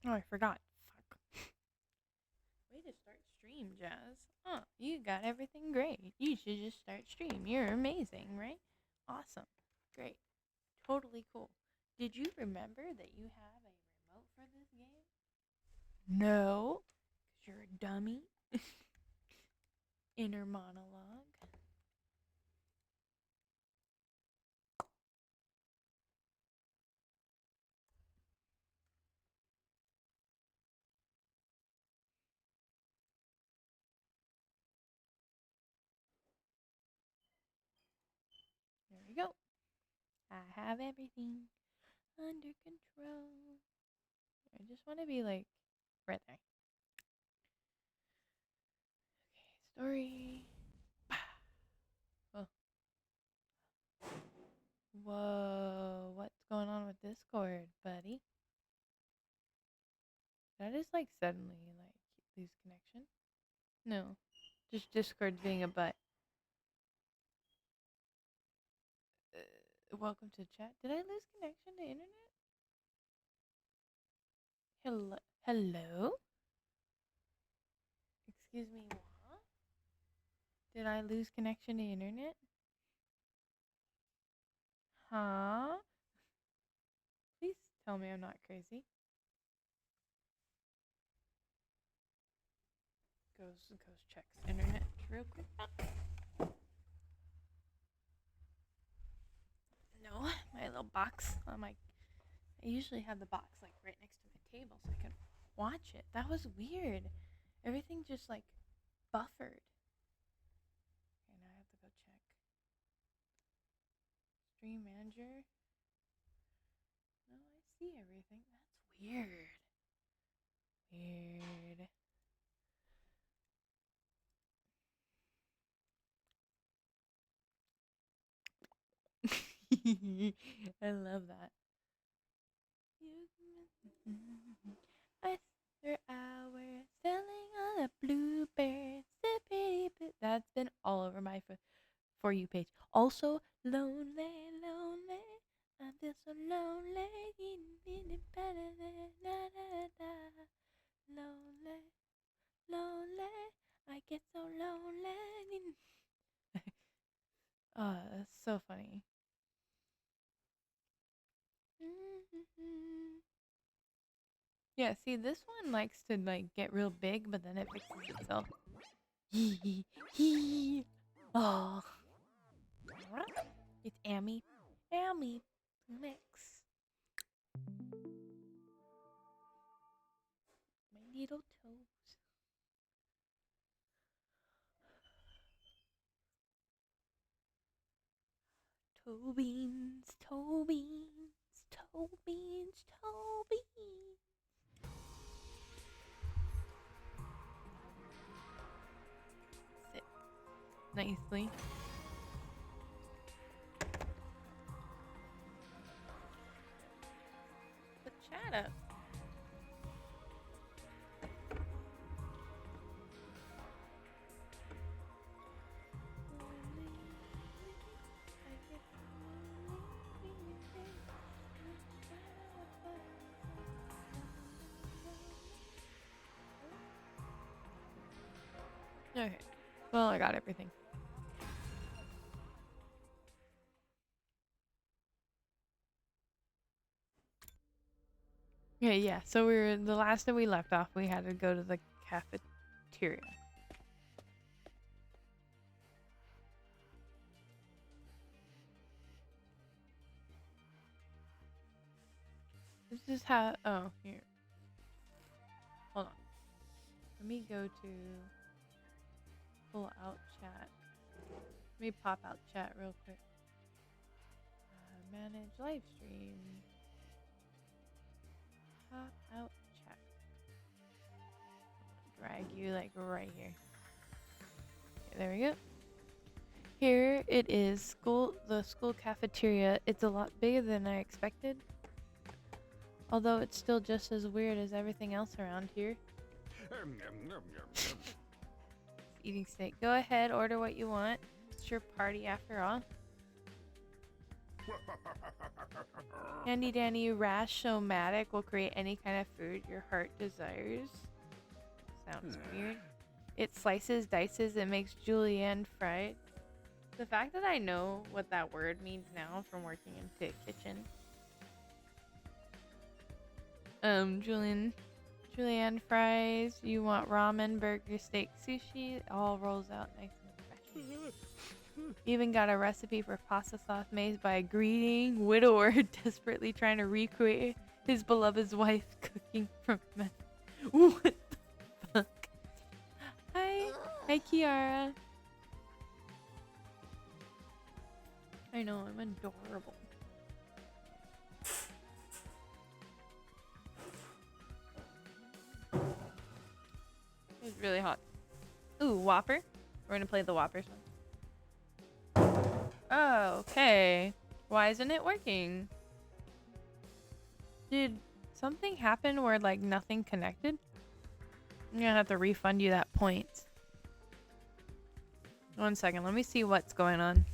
Oh, I forgot. Fuck. Way to start stream, Jazz. Huh, you got everything great. You should just start stream. You're amazing, right? Awesome. Great. Totally cool. Did you remember that you have a remote for this game? No. Because you're a dummy. Inner monologue. There we go. I have everything under control. I just want to be like right there. Okay, story. Oh. Whoa, what's going on with Discord, buddy? Did I just like suddenly like lose connection? No, just Discord being a butt. Welcome to chat. Did I lose connection to internet? Hello? Hello? Excuse me, what? Did I lose connection to internet? Huh? Please tell me I'm not crazy. Goes checks internet real quick. No, my little box on my. I usually have the box like right next to my table so I can watch it. That was weird. Everything just like buffered. Okay, now I have to go check. Stream manager. No, I see everything. That's weird. Weird. I love that. I spent hours selling all the bluebirds. That's been all over my For You page. Also, lonely, lonely. I feel so lonely. Lonely, lonely. I get so lonely. Oh, that's so funny. Yeah, see, this one likes to like get real big, but then it fixes itself. Hee hee. Oh, it's Amy. Amy mix. My little toes. Toe beans, toe beans, toe beans, toe beans. Sit nicely. Put chat up. Okay. Well, I got everything. Okay, yeah. So we were the last that we left off. We had to go to the cafeteria. This is how. Oh, here. Hold on. Let me go to pull out chat. Let me pop out chat real quick. Manage live stream. Pop out chat. Drag you like right here. Okay, there we go. Here it is, the school cafeteria. It's a lot bigger than I expected. Although it's still just as weird as everything else around here. Eating steak. Go ahead, order what you want. It's your party after all. Handy Dandy Rash-O-Matic will create any kind of food your heart desires. Sounds weird. It slices, dices, it makes julienne fried. The fact that I know what that word means now from working in Pit Kitchen. Julienne fries. You want ramen, burger, steak, sushi. It all rolls out nice and fresh. Even got a recipe for pasta sauce made by a greeting widower desperately trying to recreate his beloved's wife cooking from meth. What the fuck? Hi, Kiara. I know, I'm adorable. It's really hot. Ooh, Whopper. We're gonna play the Whopper song. Oh, okay. Why isn't it working? Did something happen where like nothing connected? I'm gonna have to refund you that point. 1 second, let me see what's going on.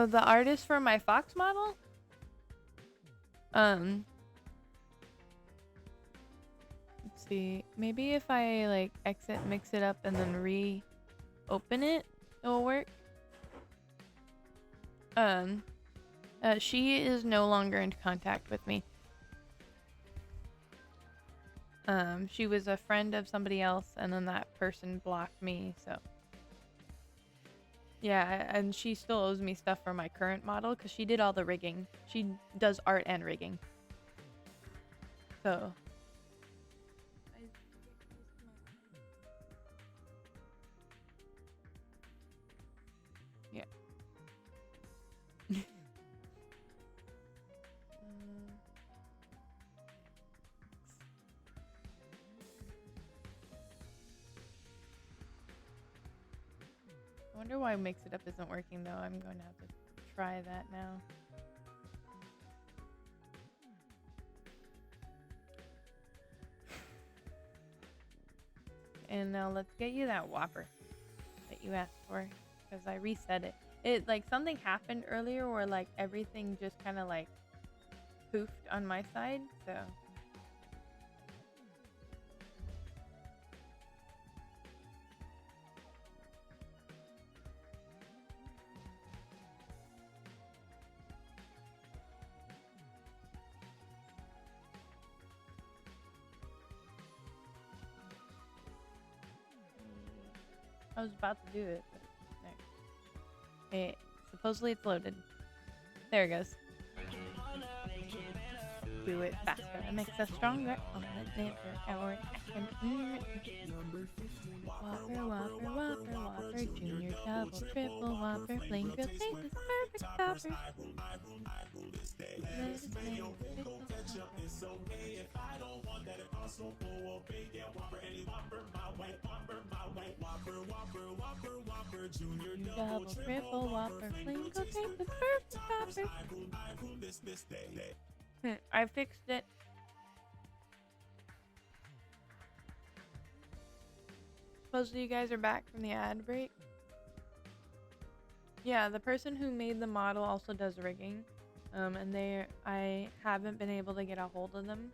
The artist for my Fox model? Let's see. Maybe if I like exit, mix it up, and then re-open it, it'll work. She is no longer in contact with me. She was a friend of somebody else, and then that person blocked me, so. Yeah, and she still owes me stuff for my current model, because she did all the rigging. She does art and rigging. So. Yeah. I wonder why Mix It Up isn't working though. I'm going to have to try that now. And now let's get you that Whopper that you asked for, because I reset it. It like something happened earlier where like everything just kind of like poofed on my side, so. I was about to do it, but there. Okay, supposedly it's loaded. There it goes. Do it faster. It makes us stronger. On the never hour. Whopper, Whopper, Whopper, Whopper, Junior, Double, Triple, Whopper, Flame Grilled Steak is perfect topper. Double, triple, Whopper, Flame Grilled Steak is perfect topper. I fixed it. Supposedly you guys are back from the ad break. Yeah, the person who made the model also does rigging. And I haven't been able to get a hold of them.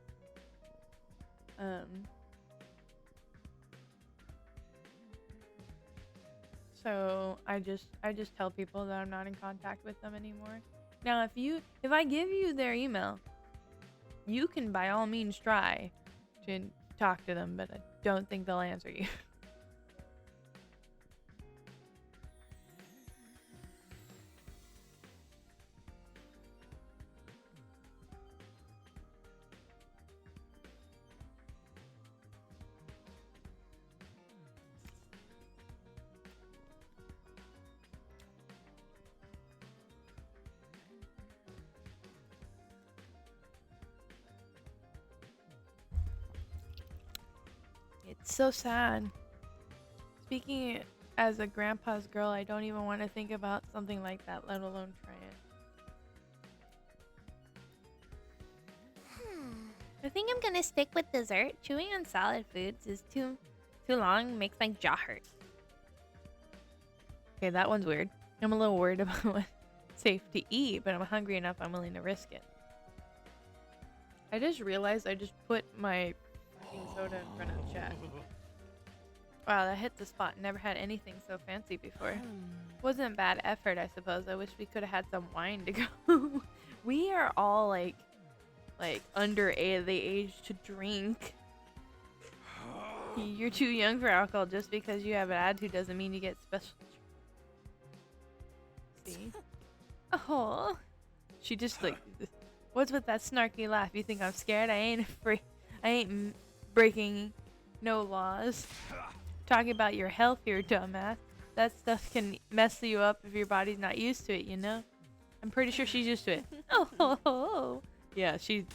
So I just tell people that I'm not in contact with them anymore. Now if I give you their email, you can by all means try to talk to them, but I don't think they'll answer you. It's so sad. Speaking as a grandpa's girl, I don't even want to think about something like that, let alone try it. I think I'm gonna stick with dessert. Chewing on solid foods is too long. Makes my jaw hurt. Okay, that one's weird. I'm a little worried about what's safe to eat, but I'm hungry enough. I'm willing to risk it. I just realized I just put my fucking soda in front of the chat. Wow, that hit the spot. Never had anything so fancy before. Wasn't bad effort, I suppose. I wish we could have had some wine to go. We are all like under the age to drink. You're too young for alcohol. Just because you have an attitude doesn't mean you get special. See? Oh, she just like, what's with that snarky laugh? You think I'm scared? I ain't afraid. I ain't breaking no laws. Talking about your health here, dumbass. That stuff can mess you up if your body's not used to it, you know? I'm pretty sure she's used to it. Oh. Yeah, she's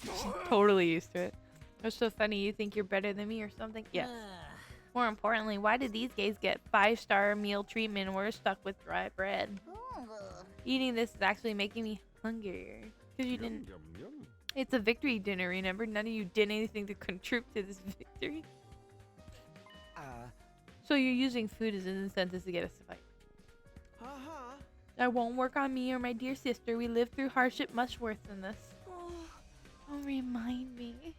totally used to it. What's so funny? You think you're better than me or something? Yes. More importantly, why did these gays get 5-star meal treatment and we're stuck with dry bread? Eating this is actually making me hungrier. Because you didn't... It's a victory dinner, remember? None of you did anything to contribute to this victory. So you're using food as an incentive to get us to fight. That won't work on me or my dear sister. We lived through hardship much worse than this. Don't remind me.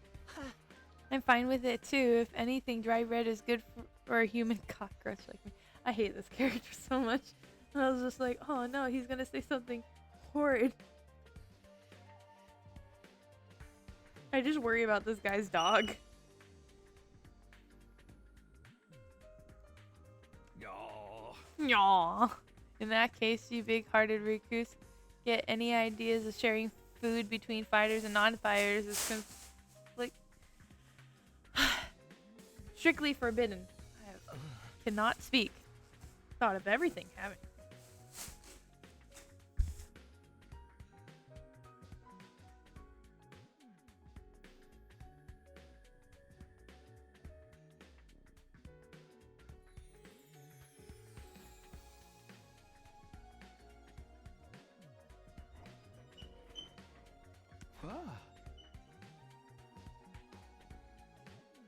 I'm fine with it too. If anything, dry bread is good for a human cockroach like me. I hate this character so much. I was just like, oh no, he's gonna say something horrid. I just worry about this guy's dog. Yaw. In that case, you big-hearted recruits, get any ideas of sharing food between fighters and non-fighters is conflict strictly forbidden. I cannot speak. Thought of everything, haven't you?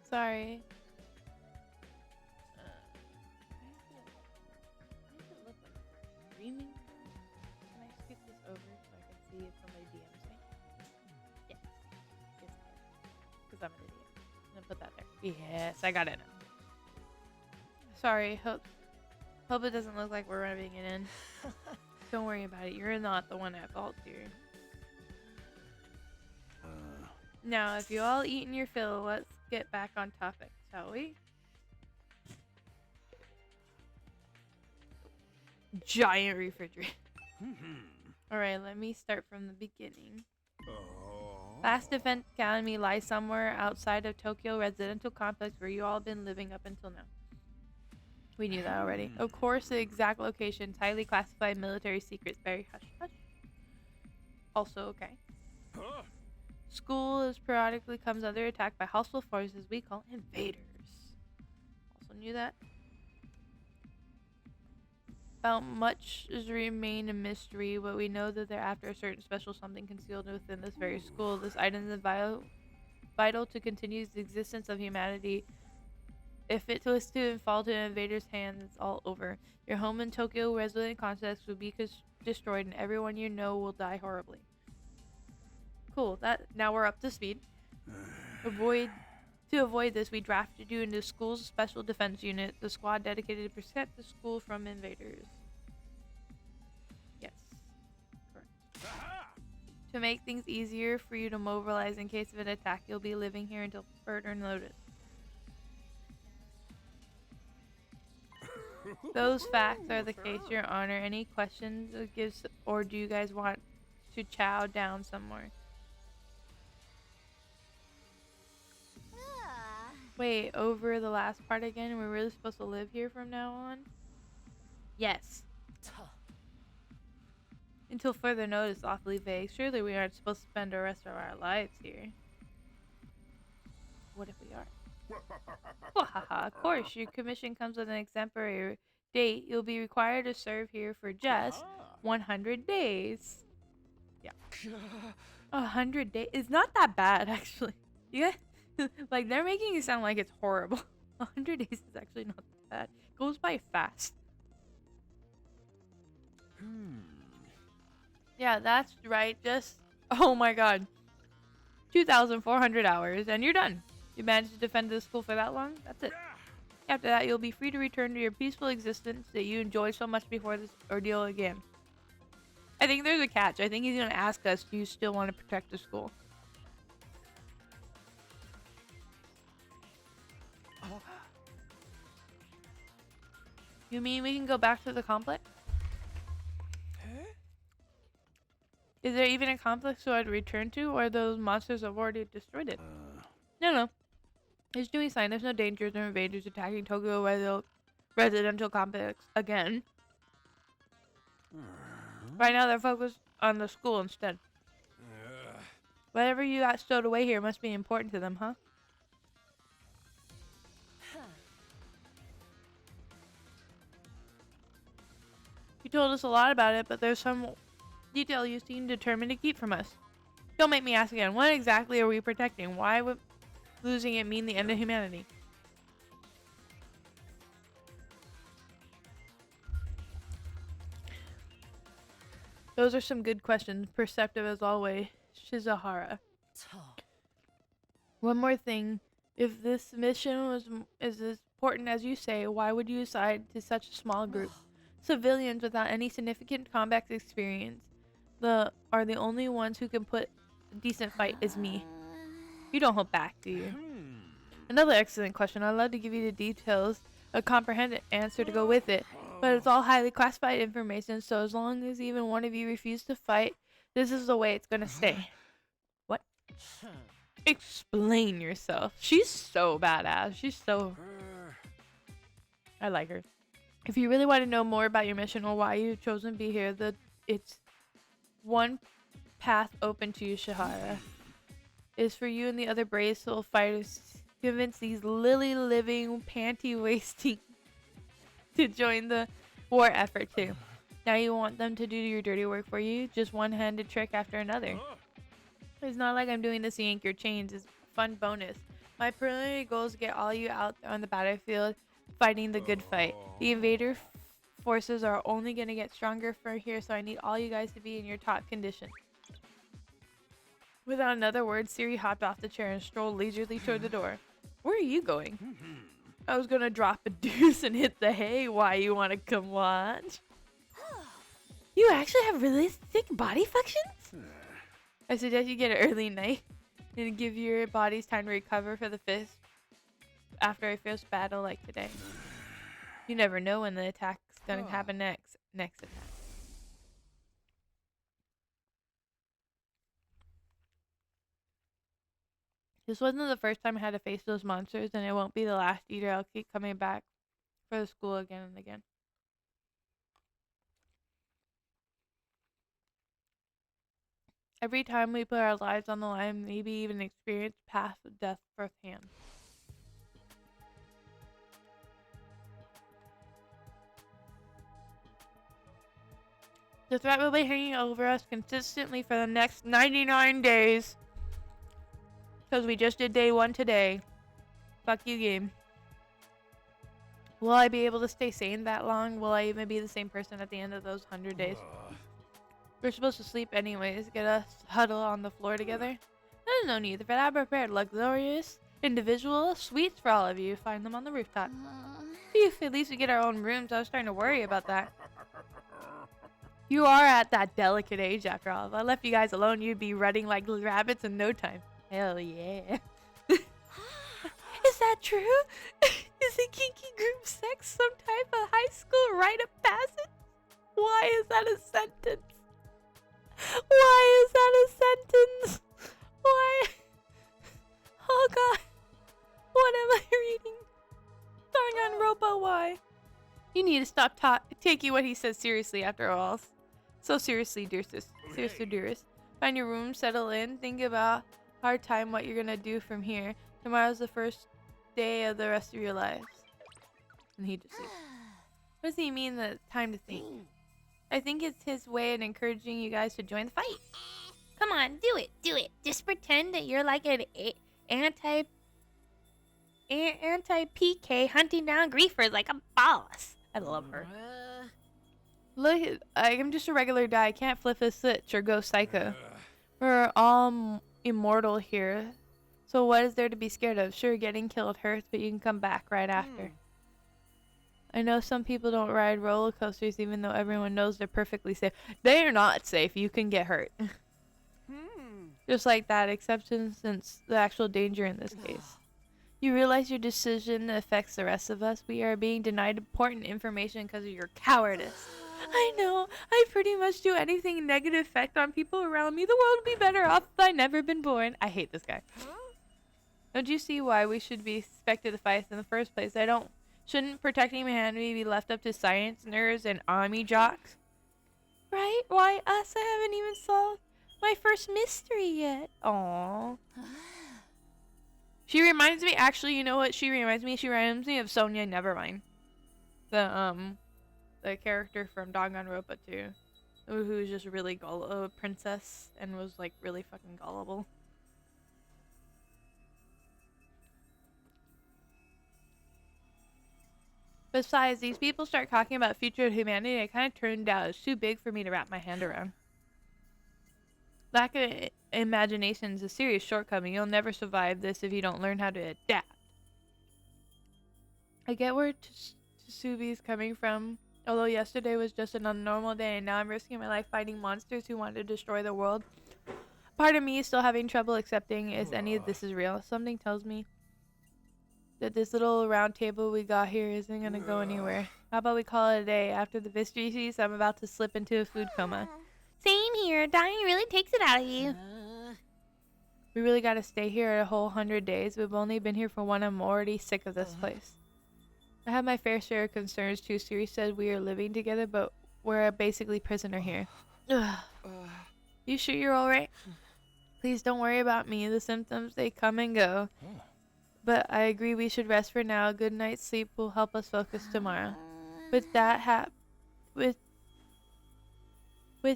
Sorry. Why does it look like streaming? Can I scoot this over so I can see if somebody DMs me? Yes. Yes, because I'm an idiot. I'm gonna put that there. Yes, I got it now. Sorry, hope it doesn't look like we're rubbing it in. Don't worry about it. You're not the one at fault here. Now, if you all eaten your fill, let's get back on topic, shall we? Giant refrigerator. Alright, let me start from the beginning. Last Defense Academy lies somewhere outside of Tokyo residential complex where you all been living up until now. We knew that already. Of course, the exact location, highly classified military secrets, very hush hush. Also okay. School is periodically comes under attack by hostile forces we call invaders. Also knew that. About much is remain a mystery, but we know that they're after a certain special something concealed within this very school. This item is vital to continue the existence of humanity. If it was to fall to invaders' hands, it's all over. Your home in Tokyo resident context will be destroyed, and everyone you know will die horribly. Cool. Now we're up to speed. To avoid this, we drafted you into the school's special defense unit, the squad dedicated to protect the school from invaders. Yes. Correct. To make things easier for you to mobilize in case of an attack, you'll be living here until further notice. Those facts are the case, Your Honor. Any questions or do you guys want to chow down somewhere? Wait, over the last part again? We're really supposed to live here from now on? Yes. Until further notice, awfully vague. Surely we aren't supposed to spend the rest of our lives here. What if we are? Wahaha, of course, your commission comes with an exemplary date. You'll be required to serve here for just 100 days. Yeah. 100 days? It's not that bad, actually. Yeah. Like, they're making it sound like it's horrible. 100 days is actually not that bad. It goes by fast. Yeah, that's right. Just, oh my god. 2,400 hours, and you're done. You managed to defend the school for that long? That's it. After that, you'll be free to return to your peaceful existence that you enjoyed so much before this ordeal began. I think there's a catch. I think he's going to ask us, do you still want to protect the school? You mean we can go back to the complex? Is there even a complex so I'd return to, or those monsters have already destroyed it? No. It's doing fine. There's no dangers or invaders attacking Tokyo residential complex again. Right now, they're focused on the school instead. Whatever you got stowed away here must be important to them, huh? You told us a lot about it, but there's some detail you seem determined to keep from us. Don't make me ask again. What exactly are we protecting? Why would losing it mean the end of humanity? Those are some good questions. Perceptive as always, Shizahara. One more thing. If this mission is as important as you say, why would you assign to such a small group? Civilians without any significant combat experience are the only ones who can put a decent fight is me. You don't hold back, do you? Another excellent question. I'd love to give you the details, a comprehensive answer to go with it, but it's all highly classified information, so as long as even one of you refuses to fight, this is the way it's gonna stay. What? Explain yourself. She's so badass. She's so... I like her. If you really want to know more about your mission or why you've chosen to be here, it's one path open to you, Shihara. Is for you and the other brave soul fighters convince these lily-living, panty-wasting to join the war effort too. Now you want them to do your dirty work for you, just one-handed trick after another. It's not like I'm doing this to yank your chains. It's a fun bonus. My preliminary goal is to get all you out there on the battlefield fighting the good fight. The invader forces are only going to get stronger from here, so I need all you guys to be in your top condition. Without another word, Siri hopped off the chair and strolled leisurely toward the door. Where are you going? I was going to drop a deuce and hit the hay. Why, you want to come watch? You actually have really thick body functions? I suggest you get an early night and give your bodies time to recover for the fist after a fierce battle like today. You never know when the attack's gonna happen next attack. This wasn't the first time I had to face those monsters, and it won't be the last either. I'll keep coming back for the school again and again. Every time we put our lives on the line, maybe even experience path of death firsthand. The threat will be hanging over us consistently for the next 99 days. Because we just did day 1 today. Fuck you, game. Will I be able to stay sane that long? Will I even be the same person at the end of those 100 days? We're supposed to sleep anyways. Get us huddle on the floor together. There's no need for that. I prepared luxurious, individual suites for all of you. Find them on the rooftop. Phew, at least we get our own rooms. I was starting to worry about that. You are at that delicate age after all. If I left you guys alone, you'd be running like rabbits in no time. Hell yeah. Is that true? Is the kinky group sex some type of high school rite of passage? Why is that a sentence? Why is that a sentence? Why? Oh god. What am I reading? Danganronpa, why? You need to stop taking what he says seriously after all. So seriously, dearest. Seriously, dearest. Find your room, settle in, think about hard time, what you're gonna do from here. Tomorrow's the first day of the rest of your lives. And he just leaves. What does he mean that time to think? I think it's his way of encouraging you guys to join the fight. Come on, do it. Just pretend that you're like an anti PK hunting down griefers like a boss. I love her. Look, I'm just a regular guy. I can't flip a switch or go psycho. We're all immortal here. So what is there to be scared of? Sure, getting killed hurts, but you can come back right after. I know some people don't ride roller coasters even though everyone knows they're perfectly safe. They are not safe. You can get hurt. Just like that, except since the actual danger in this case. You realize your decision affects the rest of us. We are being denied important information because of your cowardice. I know. I pretty much do anything negative effect on people around me. The world would be better off if I'd never been born. I hate this guy. Don't you see why we should be expected to fight in the first place? Shouldn't protecting humanity be left up to science nerds and army jocks? Right? Why us? I haven't even solved my first mystery yet. Aww. She reminds me, actually, you know what she reminds me? She reminds me of Sonia Nevermind. The character from Danganronpa 2. Who was just really a princess and was like really fucking gullible. Besides, these people start talking about future of humanity and it kind of turned out it's too big for me to wrap my hand around. Lack of imagination is a serious shortcoming. You'll never survive this if you don't learn how to adapt. I get where Tsubi's coming from. Although yesterday was just an abnormal day and now I'm risking my life fighting monsters who want to destroy the world. Part of me is still having trouble accepting if any of this is real. Something tells me that this little round table we got here isn't going to go anywhere. How about we call it a day? After the mystery feast, I'm about to slip into a food coma. Same here. Dying really takes it out of you. We really got to stay here a whole 100 days. We've only been here for one. I'm already sick of this place. I have my fair share of concerns too. Siri said we are living together, but we're basically prisoner here. You sure you're alright? Please don't worry about me. The symptoms, they come and go. But I agree we should rest for now. A good night's sleep will help us focus tomorrow. With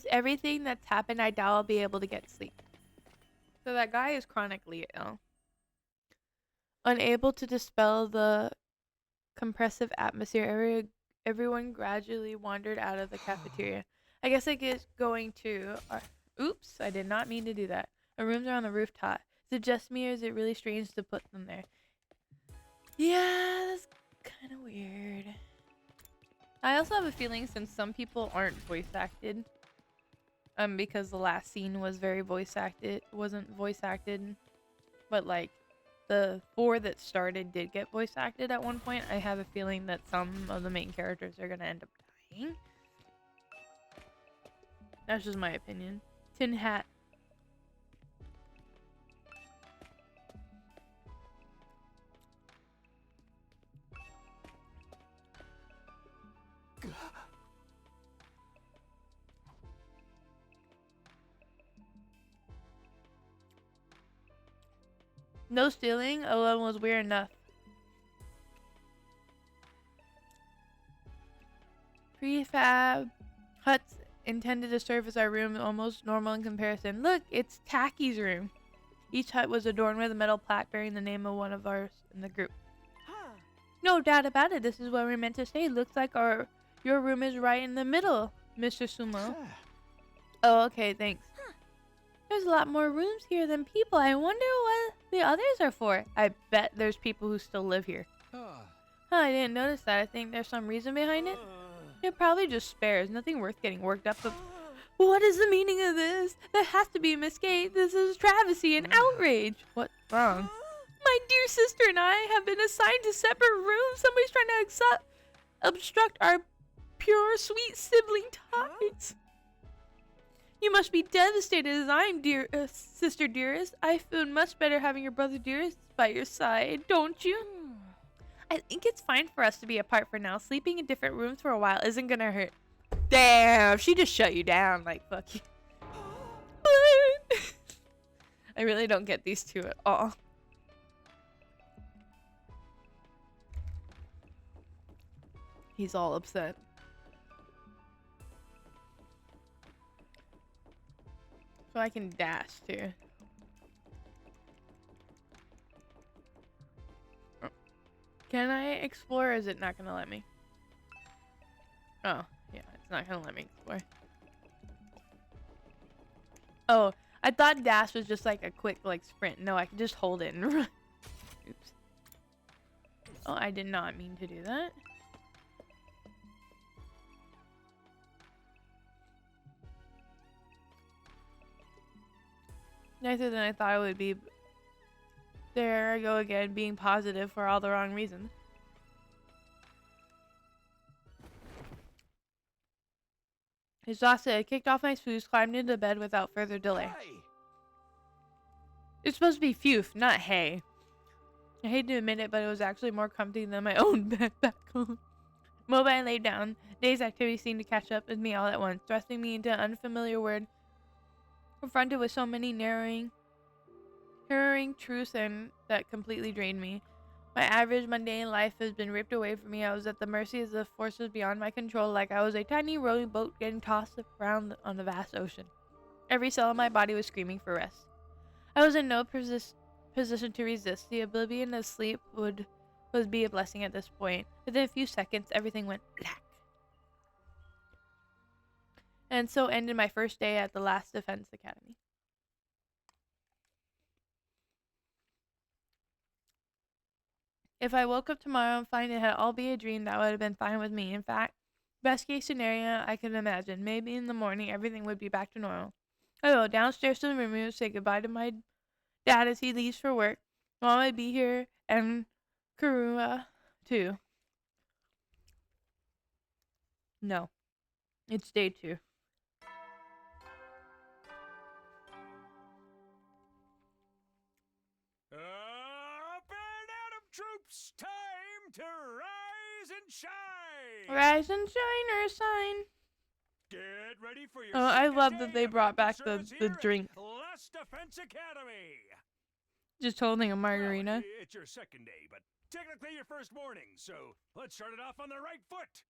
everything that's happened, I doubt I'll be able to get sleep. So that guy is chronically ill. Unable to dispel the compressive atmosphere, everyone gradually wandered out of the cafeteria. I guess I get going to... oops, I did not mean to do that. Our rooms are on the rooftop. Is it just me or is it really strange to put them there? Yeah, that's kind of weird. I also have a feeling since some people aren't voice acted, because the last scene was wasn't voice acted, but like the 4 that started did get voice acted at one point. I have a feeling that some of the main characters are gonna end up dying. That's just my opinion. Tin hat. No stealing alone was weird enough. Prefab huts intended to serve as our room, almost normal in comparison. Look, it's Tacky's room. Each hut was adorned with a metal plaque bearing the name of one of ours in the group. No doubt about it, this is where we're meant to stay. Looks like your room is right in the middle, Mr. Sumo. Oh, okay, thanks. There's a lot more rooms here than people. I wonder what the others are for. I bet there's people who still live here. I didn't notice that. I think there's some reason behind it. They're probably just spares. Nothing worth getting worked up of. What is the meaning of this? There has to be a mistake. This is travesty and outrage. What's wrong? My dear sister and I have been assigned to separate rooms. Somebody's trying to obstruct our pure, sweet sibling ties. You must be devastated as I am, dear sister dearest. I feel much better having your brother dearest by your side, don't you? I think it's fine for us to be apart for now. Sleeping in different rooms for a while isn't gonna hurt. Damn, she just shut you down. Like, fuck you. I really don't get these two at all. He's all upset. So I can dash too. Can I explore or is it not gonna let me? Oh, yeah, it's not gonna let me explore. Oh, I thought dash was just like a quick like sprint. No, I can just hold it and run. Oops. Oh, I did not mean to do that. Nicer than I thought it would be. There I go again, being positive for all the wrong reasons. Exhausted, I kicked off my shoes, climbed into bed without further delay. Hey. It's supposed to be phew, not hey. I hate to admit it, but it was actually more comfy than my own bed back home. Mobile laid down. Day's activity seemed to catch up with me all at once, thrusting me into an unfamiliar world, confronted with so many harrowing truths and that completely drained me. My average mundane life has been ripped away from me. I was at the mercy of the forces beyond my control, like I was a tiny rowing boat getting tossed around on the vast ocean. Every cell in my body was screaming for rest. I was in no position to resist. The oblivion of sleep would be a blessing at this point. Within a few seconds, everything went black. And so ended my first day at the last Defense Academy. If I woke up tomorrow and find it had all be a dream, that would have been fine with me. In fact, best case scenario I could imagine. Maybe in the morning everything would be back to normal. I go downstairs to the room, say goodbye to my dad as he leaves for work. Mom would be here and Karua too. No, it's day 2. Band Adam troops, time to rise and shine. Rise and shine or sign. Get ready for your Oh, I second love day that they of brought back active the service here drink. at Last Defense Academy. Just holding a margarita. Well, it's your second day, but technically your first morning, so let's start it off on the right foot.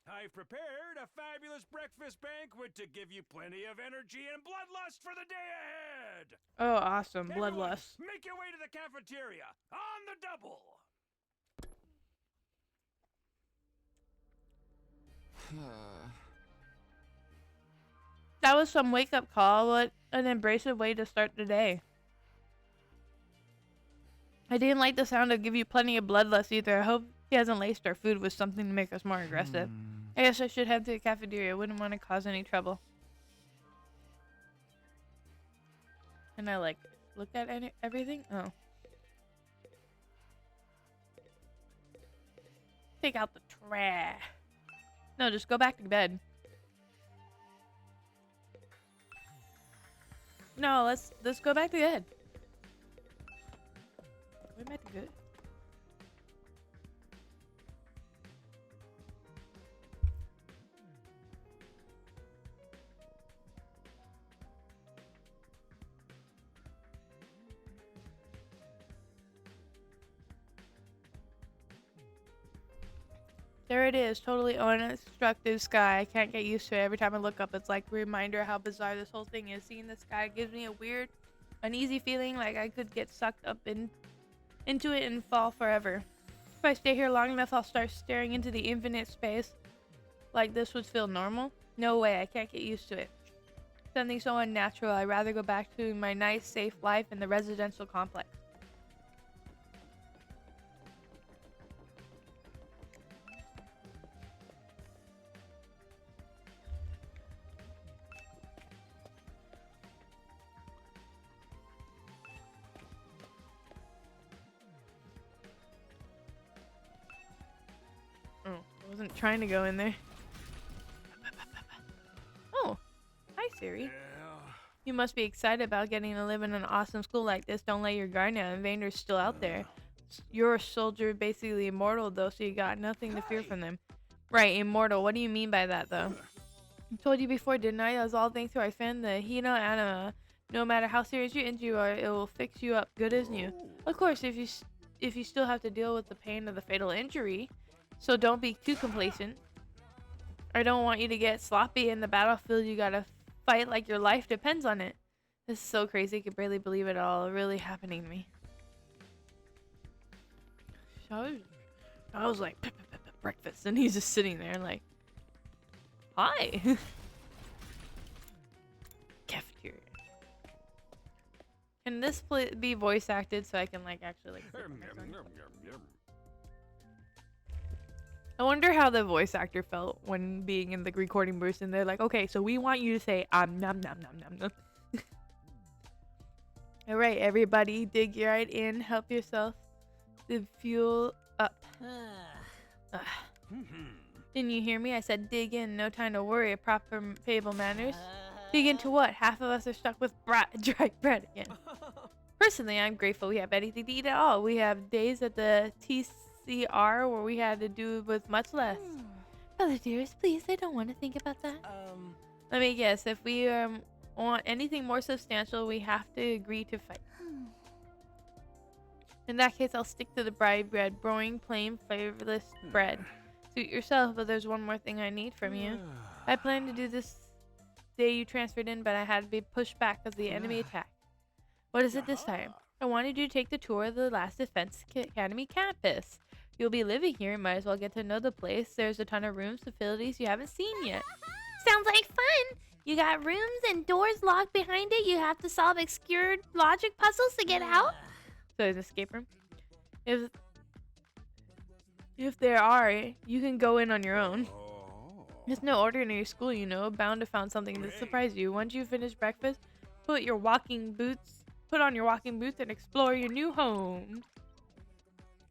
I've prepared a fabulous breakfast banquet to give you plenty of energy and bloodlust for the day ahead. Oh, awesome. Everyone, Bloodlust. make your way to the cafeteria on the double. That was some wake-up call. What an abrasive way to start the day. I didn't like the sound of give you plenty of bloodlust either. I hope he hasn't laced our food with something to make us more aggressive. I guess I should head to the cafeteria. Wouldn't want to cause any trouble. And I like look at everything? Oh. Take out the trash. No, just go back to bed. No, let's go back to bed. We're back to bed. There it is, totally unobstructed sky. I can't get used to it. Every time I look up, it's like a reminder how bizarre this whole thing is. Seeing the sky gives me a weird, uneasy feeling like I could get sucked up into it and fall forever. If I stay here long enough, I'll start staring into the infinite space. Like this would feel normal? No way, I can't get used to it. Something so unnatural, I'd rather go back to my nice, safe life in the residential complex. I wasn't trying to go in there. Oh, hi Siri. Yeah. You must be excited about getting to live in an awesome school like this. Don't let your guard down. Invader's still out there. You're a soldier, basically immortal though, so you got nothing to fear from them. Right, immortal. What do you mean by that though? I told you before, didn't I? That was all thanks to our friend, the Hino Anima. No matter how serious your injury are, it will fix you up good as new. Of course, if you still have to deal with the pain of the fatal injury. So don't be too complacent. I don't want you to get sloppy in the battlefield. You gotta fight like your life depends on it. This is so crazy. I can barely believe it all really happening to me. I was like, breakfast, and he's just sitting there like, hi. Cafeteria. Can this be voice acted so I can like actually like sit on my phone? I wonder how the voice actor felt when being in the recording booth and they're like, okay, so we want you to say nom nom nom nom nom. All right, everybody, dig right in, help yourself to fuel up. Didn't you hear me? I said dig in, no time to worry, proper table manners. Dig into what? Half of us are stuck with dry bread again. Personally, I'm grateful we have anything to eat at all. We have days at the TCR where we had to do with much less. Brother dearest, please, I don't want to think about that. Let me guess, if we want anything more substantial, we have to agree to fight. In that case, I'll stick to the bribe bread, broiling plain, flavorless bread. Suit yourself, but there's one more thing I need from you. I planned to do this day you transferred in, but I had to be pushed back because the enemy attacked. What is it this time? I wanted you to take the tour of the last Defense Academy campus. You'll be living here, might as well get to know the place. There's a ton of rooms, facilities you haven't seen yet. Sounds like fun! You got rooms and doors locked behind it. You have to solve obscure logic puzzles to get out. So there's an escape room. If there are, you can go in on your own. It's no ordinary school, you know. Bound to find something to surprise you. Once you finish breakfast, put on your walking boots and explore your new home.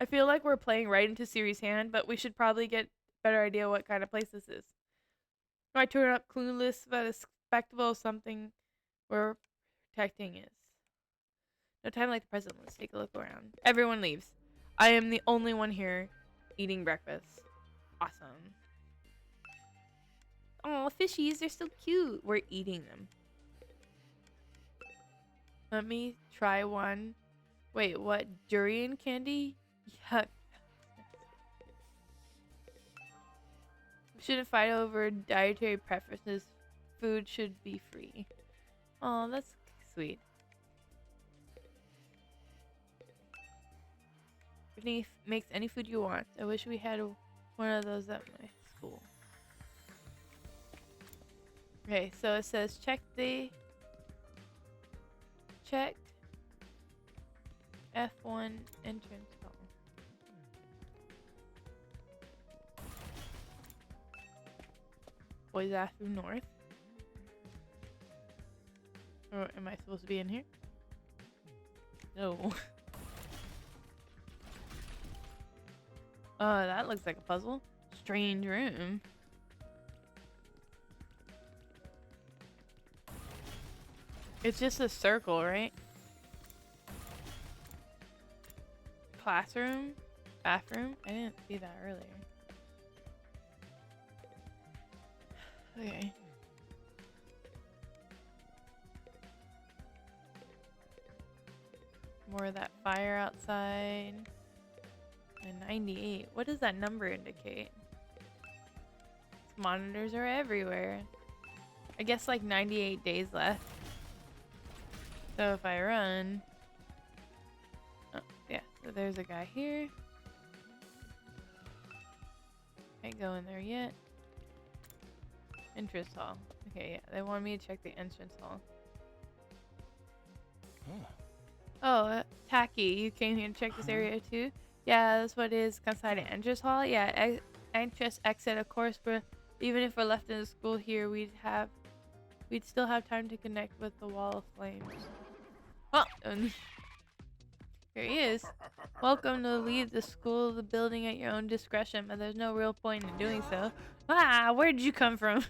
I feel like we're playing right into Siri's hand, but we should probably get a better idea what kind of place this is. I turn up clueless but a spectacle of something we're protecting is. No time like the present. Let's take a look around. Everyone leaves. I am the only one here eating breakfast. Awesome. Oh, fishies, they're so cute. We're eating them. Let me try one. Wait, what? Durian candy? Yuck. We shouldn't fight over dietary preferences. Food should be free. Oh, that's sweet. Makes any food you want. I wish we had one of those at my school. Okay, so it says check F1 entrance hall. Boys bathroom north. Or am I supposed to be in here? No. Oh, that looks like a puzzle. Strange room. It's just a circle, right? Classroom? Bathroom? I didn't see that earlier. Okay. More of that fire outside. And 98. What does that number indicate? Monitors are everywhere. I guess like 98 days left. So if I run... Oh, yeah. So there's a guy here. Can't go in there yet. Entrance hall. Okay, yeah. They want me to check the entrance hall. Oh, Tacky. You came here to check this area too? Yeah, that's what it is. Inside the entrance hall? Yeah, entrance exit, of course, but even if we're left in the school here, we'd still have time to connect with the wall of flames. Oh, and here he is. Welcome to leave the school, the building at your own discretion, but there's no real point in doing so. Ah, where did you come from?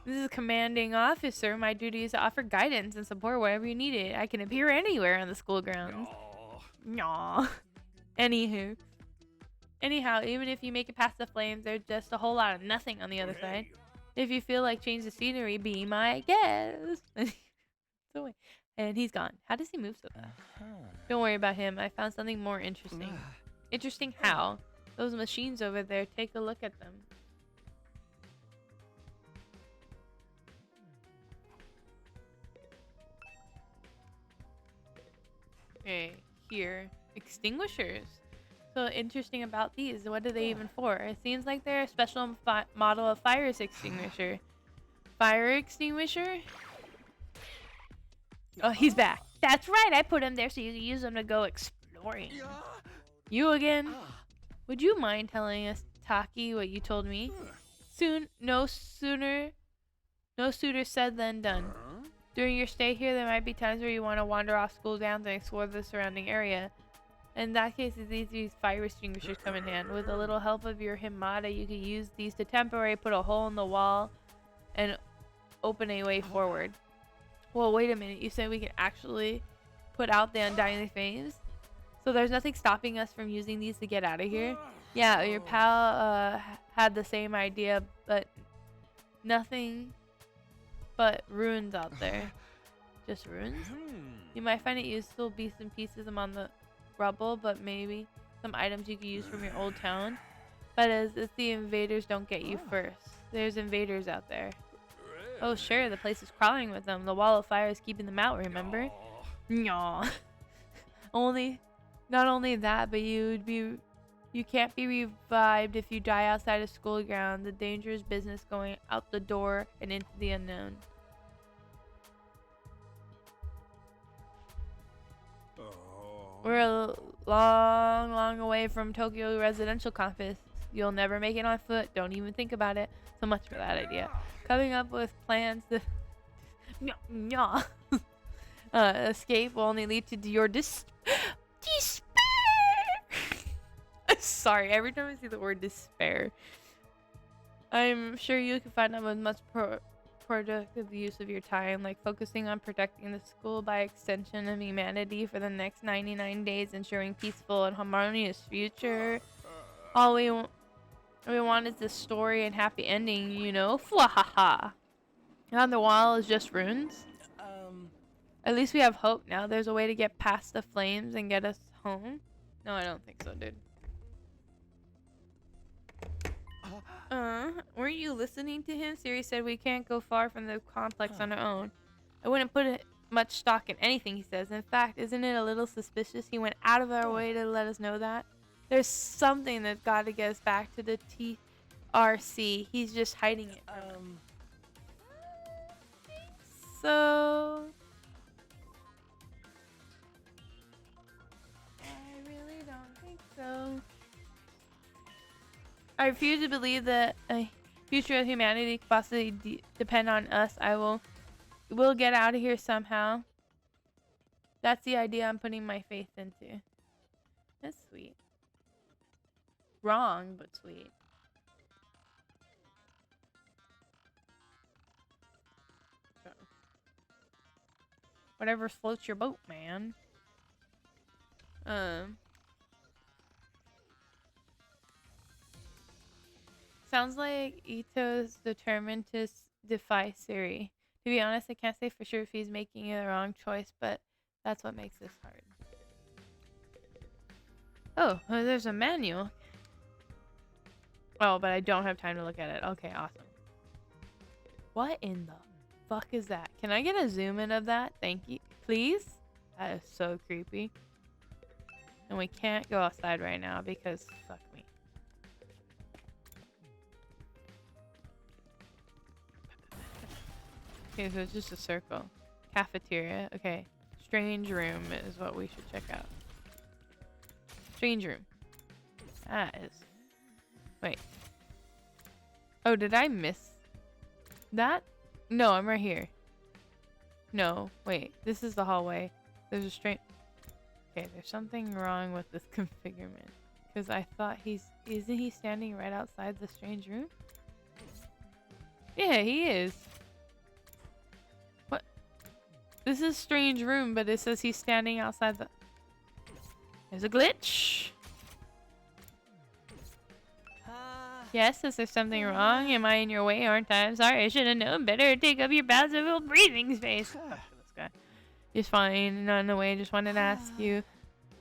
This is a commanding officer. My duty is to offer guidance and support wherever you need it. I can appear anywhere on the school grounds. Nyah. Anyhow, even if you make it past the flames, there's just a whole lot of nothing on the other side. If you feel like change the scenery, be my guest. So wait, and he's gone. How does he move so fast? Don't worry about him. I found something more interesting. Interesting how? Those machines over there. Take a look at them. Okay, here. Extinguishers. so interesting about these? What are they even for? It seems like they're a special model of fire extinguisher. Fire extinguisher? Oh, he's back. That's right. I put him there so you can use him to go exploring. You again? Would you mind telling us, Taki, what you told me? No sooner said than done. During your stay here, there might be times where you want to wander off school grounds and explore the surrounding area. In that case, these fire extinguishers come in hand. With a little help of your Himada, you can use these to temporarily put a hole in the wall and open a way forward. Well, wait a minute. You said we can actually put out the undying flames? So there's nothing stopping us from using these to get out of here? Yeah, your pal had the same idea, but nothing but ruins out there. Just ruins? You might find it useful, bits and pieces among the rubble, but maybe some items you could use from your old town. But as if the invaders don't get you first. There's invaders out there. Oh sure, the place is crawling with them. The wall of fire is keeping them out, remember? Nyah. Not only that, but you can't be revived if you die outside of school ground. The dangerous business going out the door and into the unknown. We're a long away from Tokyo residential campus. You'll never make it on foot. Don't even think about it. So much for that idea. Coming up with plans to escape will only lead to your despair. Sorry, every time I see the word despair. I'm sure you can find out with much productive use of your time, like focusing on protecting the school by extension of humanity for the next 99 days, ensuring peaceful and harmonious future. All we want is this story and happy ending, you know? Fwahaha. On the wall is just runes. At least we have hope now. There's a way to get past the flames and get us home. No, I don't think so, dude. Weren't you listening to him? Siri said we can't go far from the complex on our own. I wouldn't put much stock in anything he says. In fact, isn't it a little suspicious he went out of our way to let us know that? There's something that's got to get us back to the TRC. He's just hiding it from us. So... I really don't think so. I refuse to believe that a future of humanity could possibly depend on us. We'll get out of here somehow. That's the idea I'm putting my faith into. That's sweet. Wrong, but sweet. So. Whatever floats your boat, man. Sounds like Ito's determined to defy Siri. To be honest, I can't say for sure if he's making the wrong choice, but that's what makes this hard. Oh, there's a manual. Oh, but I don't have time to look at it. Okay, awesome. What in the fuck is that? Can I get a zoom in of that? Thank you. Please? That is so creepy. And we can't go outside right now because fuck me. Okay, so it's just a circle. Cafeteria. Okay. Strange room is what we should check out. Strange room. That is... Wait. Oh, did I miss that? No, I'm right here. No, wait. This is the hallway. There's a strange... Okay, there's something wrong with this configurement. Because I thought isn't he standing right outside the strange room? Yeah, he is. What? This is strange room, but it says he's standing outside the... There's a glitch. Yes, is there something wrong? Am I in your way, aren't I? I'm sorry, I should have known better. Take up your passive breathing space. Fuck this guy. He's fine, not in the way. Just wanted to ask you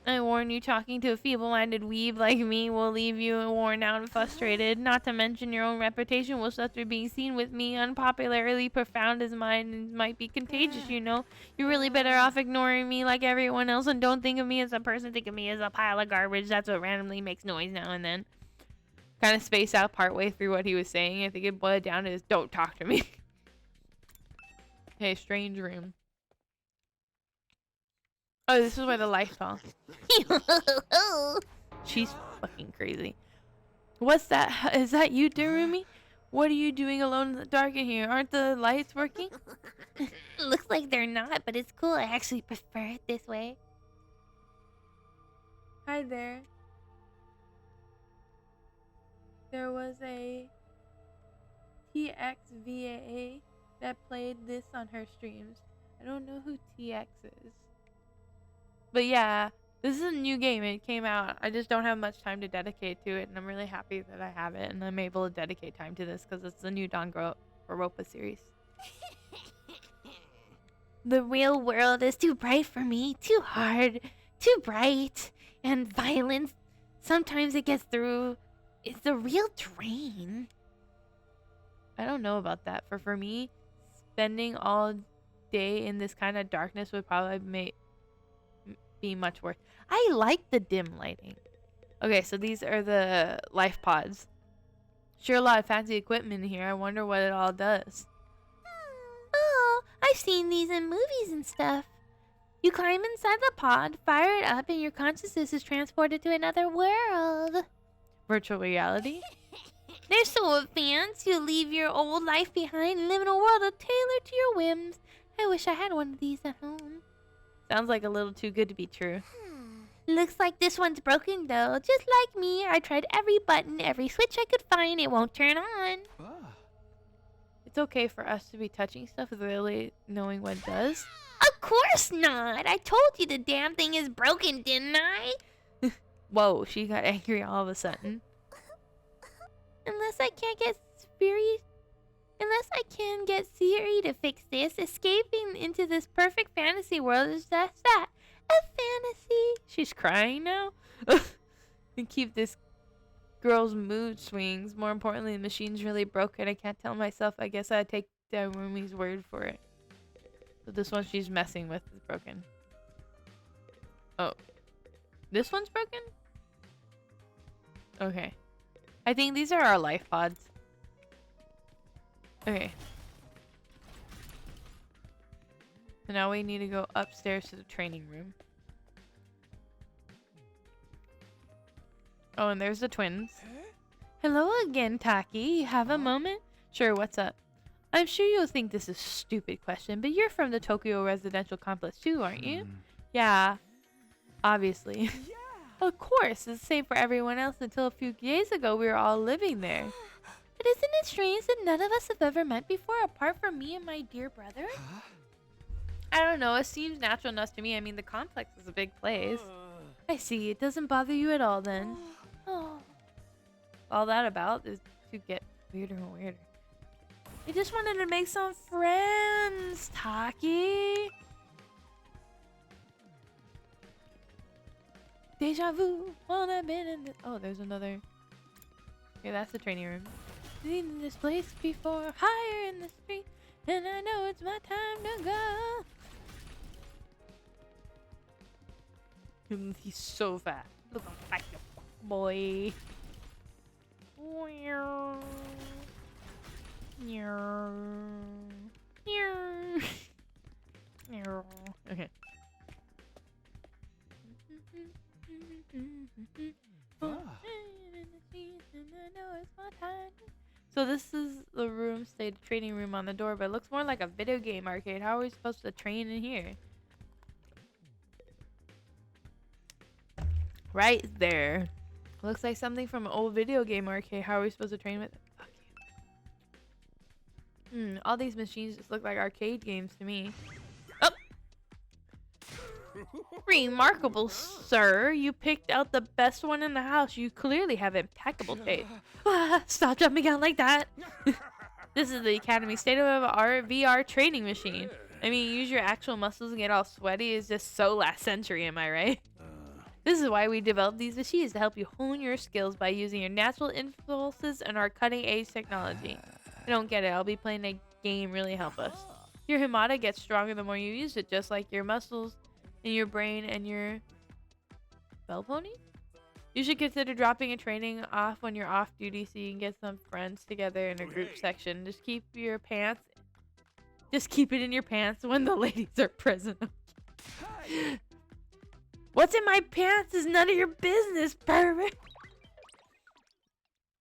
I warn you, talking to a feeble-minded weeb like me will leave you worn out and frustrated. Not to mention your own reputation will suffer being seen with me. Unpopularly profound as mine might be contagious, you know. You're really better off ignoring me like everyone else and don't think of me as a person. Think of me as a pile of garbage. That's what randomly makes noise now and then. Kind of spaced out partway through what he was saying. I think it boiled down to his don't talk to me. Hey, strange room. Oh, this is where the lights off. She's fucking crazy. What's that? Is that you, Darumi? What are you doing alone in the dark in here? Aren't the lights working? Looks like they're not, but it's cool. I actually prefer it this way. Hi there. There was a TXVAA that played this on her streams. I don't know who TX is. But yeah, this is a new game. It came out. I just don't have much time to dedicate to it, and I'm really happy that I have it, and I'm able to dedicate time to this because it's the new Danganronpa series. The real world is too bright for me, too hard, too bright, and violence. Sometimes it gets through. It's a real drain. I don't know about that. For me, spending all day in this kind of darkness would probably be much worse. I like the dim lighting. Okay, so these are the life pods. Sure, a lot of fancy equipment here. I wonder what it all does. Oh, I've seen these in movies and stuff. You climb inside the pod, fire it up, and your consciousness is transported to another world. Virtual reality? They're so advanced, you leave your old life behind and live in a world tailored to your whims. I wish I had one of these at home. Sounds like a little too good to be true. Looks like this one's broken though. Just like me, I tried every button, every switch I could find. It won't turn on. It's okay for us to be touching stuff without really knowing what it does. Of course not. I told you the damn thing is broken, didn't I? Whoa, she got angry all of a sudden. Unless I can get Siri to fix this, escaping into this perfect fantasy world is just that. A fantasy. She's crying now? And keep this girl's mood swings. More importantly, the machine's really broken. I can't tell myself. I guess I'd take Darumi's word for it. So this one she's messing with is broken. Oh. This one's broken? Okay. I think these are our life pods. Okay. So now we need to go upstairs to the training room. Oh, and there's the twins. Hello again, Taki. You have a moment? Sure, what's up? I'm sure you'll think this is a stupid question, but you're from the Tokyo residential complex too, aren't you? Yeah. Obviously. Of course, it's the same for everyone else until a few days ago we were all living there. But isn't it strange that none of us have ever met before apart from me and my dear brother? I don't know, it seems natural enough to me. I mean, the complex is a big place. I see, it doesn't bother you at all then. Oh. All that about is to get weirder and weirder. I just wanted to make some friends, Taki. Deja vu, all I've been in this. Oh, there's another. Okay, that's the training room. Seen in this place before, higher in the street, and I know it's my time to go. He's so fat. Look how fat you boy. Okay. So this is the room, stated training room on the door, but it looks more like a video game arcade. How are we supposed to train in here? Right there. Looks like something from an old video game arcade. How are we supposed to train with it? Fuck you. All these machines just look like arcade games to me. Oh! Remarkable, sir. You picked out the best one in the house. You clearly have impeccable taste. Stop jumping out like that. This is the Academy state-of-the-art VR training machine. I mean, use your actual muscles and get all sweaty is just so last century, am I right? This is why we developed these machines to help you hone your skills by using your natural impulses and our cutting-edge technology. I don't get it. I'll be playing a game really help us. Your Himata gets stronger the more you use it, just like your muscles in your brain and your bell pony? You should consider dropping and training off when you're off duty so you can get some friends together in a group section. Just keep it in your pants when the ladies are present. What's in my pants is none of your business, pervert.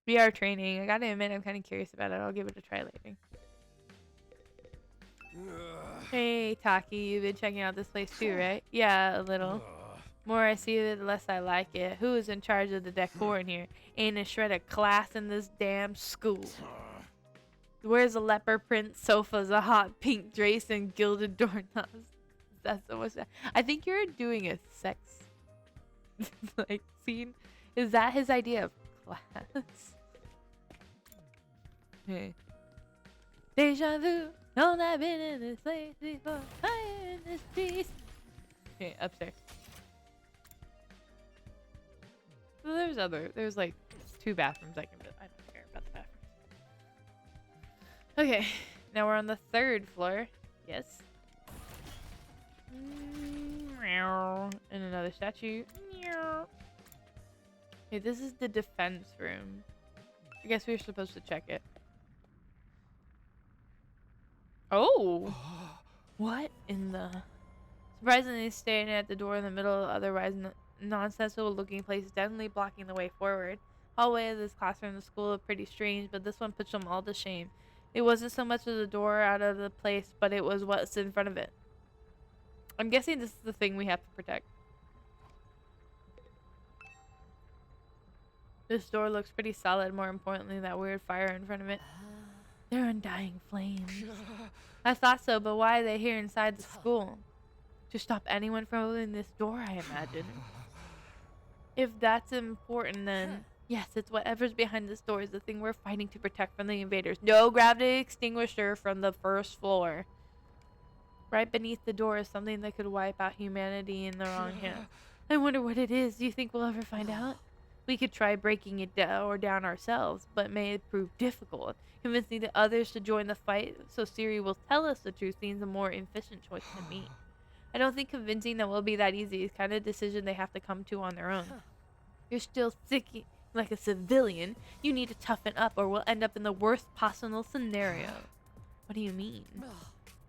VR training. I gotta admit, I'm kind of curious about it. I'll give it a try later. Hey, Taki, you've been checking out this place too, right? Yeah, a little. More I see of it, the less I like it. Who is in charge of the decor in here? Ain't a shred of class in this damn school. Where's a leopard print sofas, a hot pink drapes, and gilded doorknobs? That's so much. I think you're doing a sex like scene. Is that his idea of class? Hey. Deja vu. No, I've been in this place before. I in this piece. Okay, upstairs. Well, there's like 2 bathrooms I don't care about the bathrooms. Okay, now we're on the 3rd floor. Yes. And another statue. Okay, this is the defense room. I guess we were supposed to check it. Oh! What in the... Surprisingly, standing at the door in the middle, otherwise nonsensical looking place, definitely blocking the way forward. Hallway of this classroom in the school looked pretty strange, but this one puts them all to shame. It wasn't so much as the door out of the place, but it was what's in front of it. I'm guessing this is the thing we have to protect. This door looks pretty solid, more importantly, that weird fire in front of it. They're undying flames. I thought so, but why are they here inside the school? To stop anyone from opening this door, I imagine. If that's important, then yes, it's whatever's behind this door is the thing we're fighting to protect from the invaders. No gravity extinguisher from the 1st floor. Right beneath the door is something that could wipe out humanity in the wrong hands. I wonder what it is. Do you think we'll ever find out? We could try breaking it down ourselves, but may it prove difficult. Convincing the others to join the fight so Siri will tell us the truth seems a more efficient choice to me. I don't think convincing them will be that easy. It's kind of decision they have to come to on their own. You're still sick like a civilian. You need to toughen up or we'll end up in the worst possible scenario. What do you mean?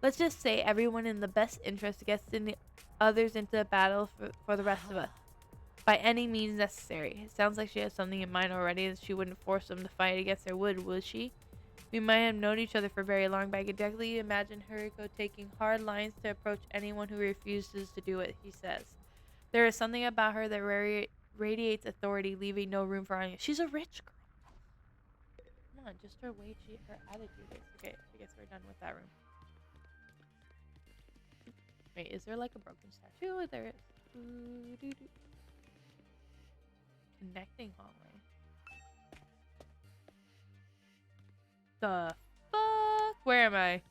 Let's just say everyone in the best interest gets the others into the battle for the rest of us. By any means necessary. It sounds like she has something in mind already that she wouldn't force them to fight against their would she? We might have known each other for very long, but I could directly imagine Huriko taking hard lines to approach anyone who refuses to do what he says. There is something about her that radiates authority, leaving no room for argument. She's a rich girl. Come on, just her way, her attitude is. Okay, I guess we're done with that room. Wait, is there like a broken statue? There is. Connecting hallway. The fuck? Where am I?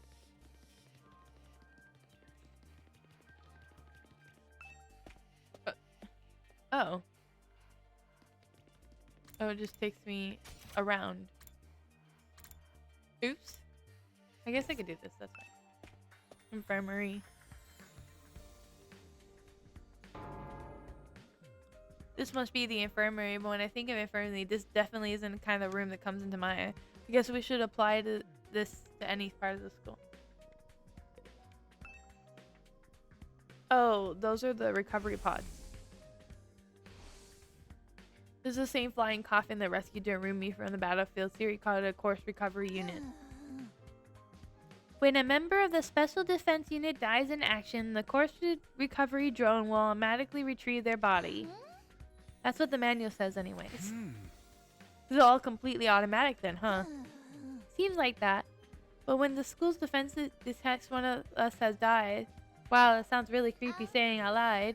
Oh. Oh, it just takes me around. Oops. I guess I could do this. That's fine. Infirmary. This must be the infirmary, but when I think of infirmary, this definitely isn't the kind of room that comes into my eye. I guess we should apply this to any part of the school. Oh, those are the recovery pods. This is the same flying coffin that rescued Darumi from the battlefield. Siri called it a course recovery unit. When a member of the Special Defense Unit dies in action, the course recovery drone will automatically retrieve their body. That's what the manual says anyways. This is all completely automatic then, huh? Seems like that. But when the school's defense detects one of us has died... Wow, that sounds really creepy saying I lied.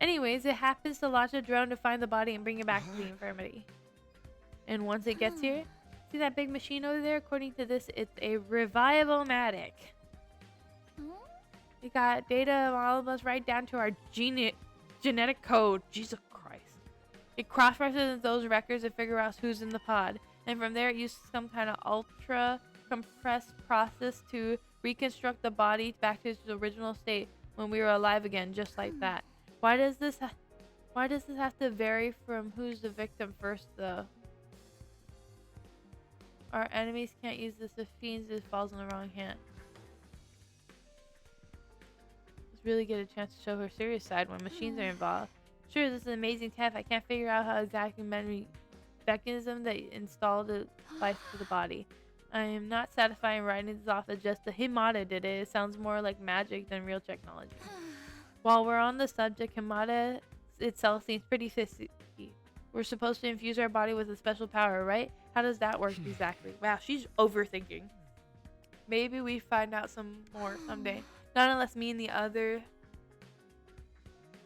Anyways, it happens to launch a drone to find the body and bring it back to the infirmary. And once it gets here... See that big machine over there? According to this, it's a revival-matic. It got data of all of us right down to our genetic code. Jesus Christ. It cross-references those records to figure out who's in the pod. And from there, it uses some kind of ultra-compressed process to reconstruct the body back to its original state when we were alive again, just like that. Why does this have to vary from who's the victim first, though? Our enemies can't use this if fiends it falls in the wrong hand. Let's really get a chance to show her serious side when machines are involved. Sure, this is an amazing test. I can't figure out how exactly many mechanism that installed the life to the body. I am not satisfied in writing this off as just the Himada did it. It sounds more like magic than real technology. While we're on the subject, Himada itself seems pretty fishy. We're supposed to infuse our body with a special power, right? How does that work exactly? Wow, she's overthinking. Maybe we find out some more someday. Not unless me and the other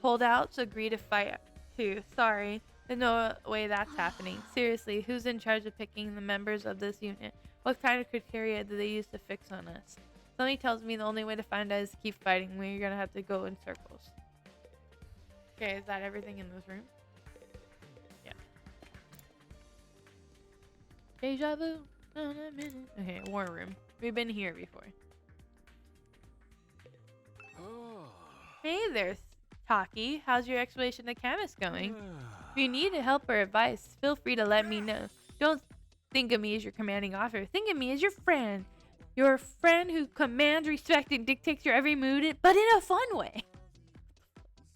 holdouts agree to fight too. Sorry, there's no way that's happening. Seriously, who's in charge of picking the members of this unit? What kind of criteria do they use to fix on us? Something tells me the only way to find out is to keep fighting. We're gonna have to go in circles. Okay, is that everything in this room? Yeah. Deja vu. Okay, war room. We've been here before. Hey there, Taki. How's your explanation to chemist going? If you need help or advice, feel free to let me know. Don't think of me as your commanding officer. Think of me as your friend. Your friend who commands, respects, and dictates your every mood, but in a fun way.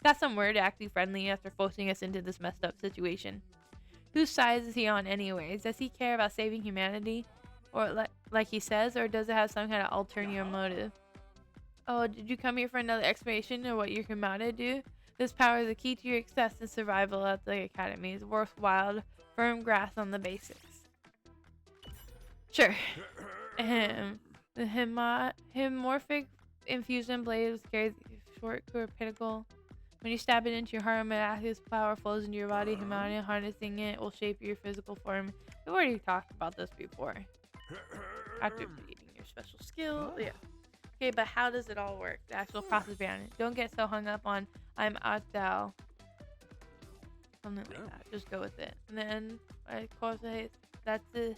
Got some word acting friendly after forcing us into this messed up situation. Whose side is he on anyways? Does he care about saving humanity? Or like he says, or does it have some kind of ulterior motive? Oh, did you come here for another explanation of what your Himada do? This power is the key to your success and survival at the academy. It's worthwhile, firm grasp on the basics. Sure. The hemorphic infusion blade carries short pinnacle. When you stab it into your heart, miraculous power flows into your body. Himada harnessing it will shape your physical form. We've already talked about this before. After beating your special skill, yeah. Okay, but how does it all work? The actual process behind it. Don't get so hung up on I'm Adal. Something like that. Just go with it. And then, of course, that's the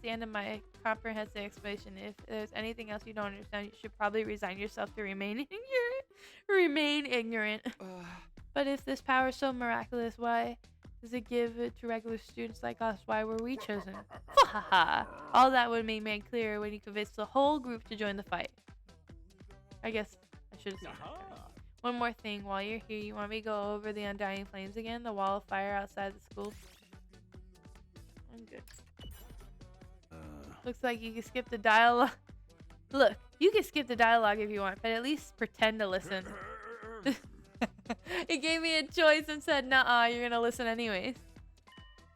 end of my comprehensive explanation. If there's anything else you don't understand, you should probably resign yourself to remain ignorant. But if this power is so miraculous, why does it give it to regular students like us? Why were we chosen? All that would be made clear when you convince the whole group to join the fight. I guess I should have said that. One more thing, while you're here, you want me to go over the undying flames again? The wall of fire outside the school? I'm good. Looks like you can skip the dialogue. Look, you can skip the dialogue if you want, but at least pretend to listen. It gave me a choice and said, "Nuh-uh, you're gonna listen anyways."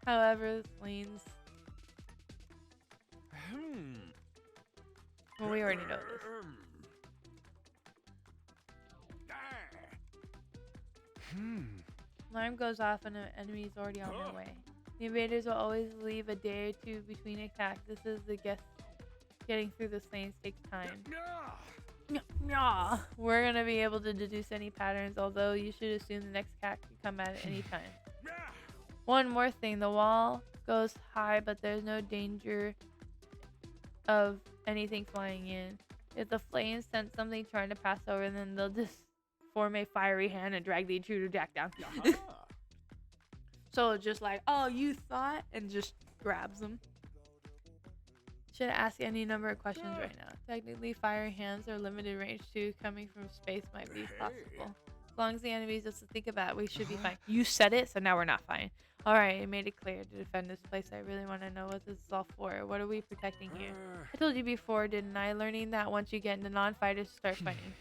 However, the flames. Well, we already know this. Alarm goes off and an enemy is already on their way. The invaders will always leave a day or two between attacks. This is the guess. Getting through the flames takes time. We're gonna be able to deduce any patterns, although you should assume the next attack can come at any time. One more thing, the wall goes high, but there's no danger of anything flying in. If the flames sense something trying to pass over, then they'll just form a fiery hand and drag the intruder jack down. So it's just like, oh, you thought, and just grabs them. Should ask any number of questions right now. Technically, fire hands are limited range too. Coming from space might be possible. As long as the enemy doesn't think about it, we should be fine. You said it, so now we're not fine. Alright, I made it clear to defend this place. I really want to know what this is all for. What are we protecting here? I told you before, didn't I? Learning that once you get into non-fighters, start fighting.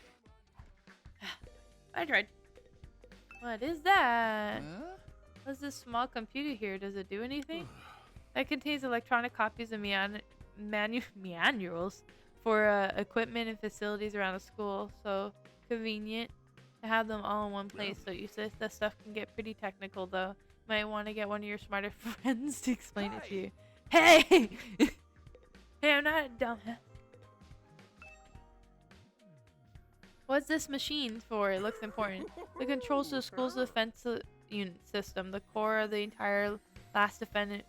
I tried. What is that? What's this small computer here? Does it do anything? That contains electronic copies of manuals for equipment and facilities around the school. So convenient to have them all in one place. So you said that stuff can get pretty technical though. Might want to get one of your smarter friends to explain it to you. Hey! Hey, I'm not a dumbass. What's this machine for? It looks important. It controls the school's defense unit system, the core of the entire Last Defense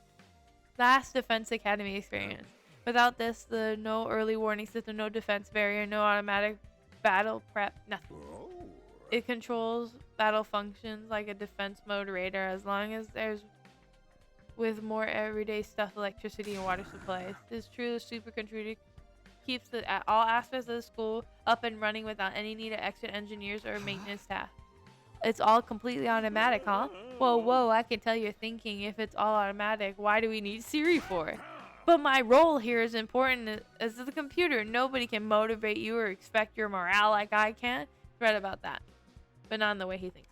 Academy experience. Without this, the no early warning system, no defense barrier, no automatic battle prep, nothing. It controls battle functions like a defense mode radar as long as there's with more everyday stuff, electricity and water supplies. It's true the supercomputer keeps all aspects of the school up and running without any need of extra engineers or maintenance staff. It's all completely automatic, huh? Whoa, I can tell you're thinking, if it's all automatic, why do we need Siri for? But my role here is important as the computer. Nobody can motivate you or expect your morale like I can. Read about that. But not in the way he thinks.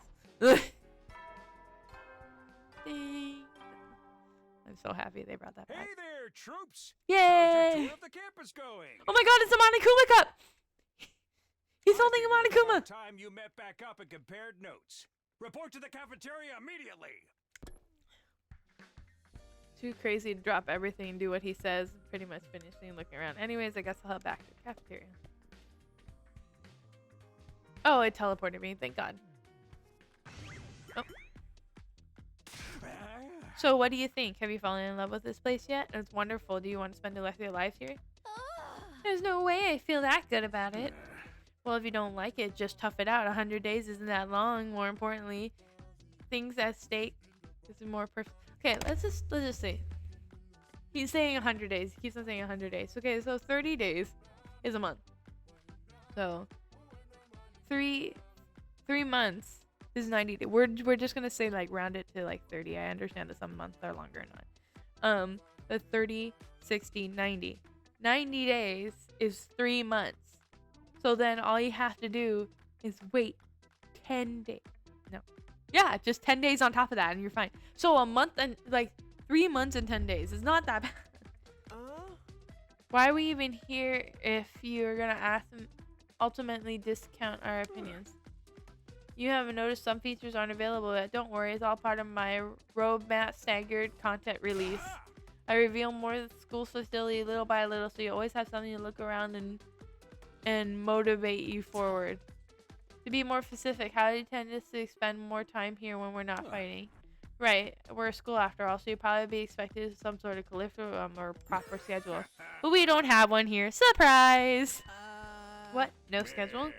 Ding. I'm so happy they brought that back. Hey there, troops! Yay! How's your tour of the campus going? Oh my god, it's a Monokuma cup! He's holding a Monokuma! Time you met back up and compared notes. Report to the cafeteria immediately. Too crazy to drop everything and do what he says. Pretty much finishing looking around. Anyways, I guess I'll head back to the cafeteria. Oh, it teleported me. Thank God. Oh. So what do you think? Have you fallen in love with this place yet? It's wonderful. Do you want to spend the rest of your lives here? There's no way I feel that good about it. Well, if you don't like it, just tough it out. 100 days isn't that long. More importantly, things at stake is more perfect. Okay, let's just say. He's saying 100 days. He keeps on saying 100 days. Okay, so 30 days is a month. So 3 months is 90 days. We're just gonna say like round it to like 30. I understand that some months are longer or not. The 30, 60, 90. 90 days is 3 months. So then all you have to do is wait 10 days. No. Yeah, just 10 days on top of that and you're fine. So a month and like 3 months and 10 days is not that bad. Why are we even here if you're gonna ask them ultimately discount our opinions? You haven't noticed some features aren't available yet. Don't worry, it's all part of my roadmap staggered content release. I reveal more of the school facility little by little, so you always have something to look around and motivate you forward. To be more specific, how do you tend to spend more time here when we're not fighting? Right, we're a school after all, so you'd probably be expected some sort of curriculum or proper schedule. But we don't have one here. Surprise! What? No schedule?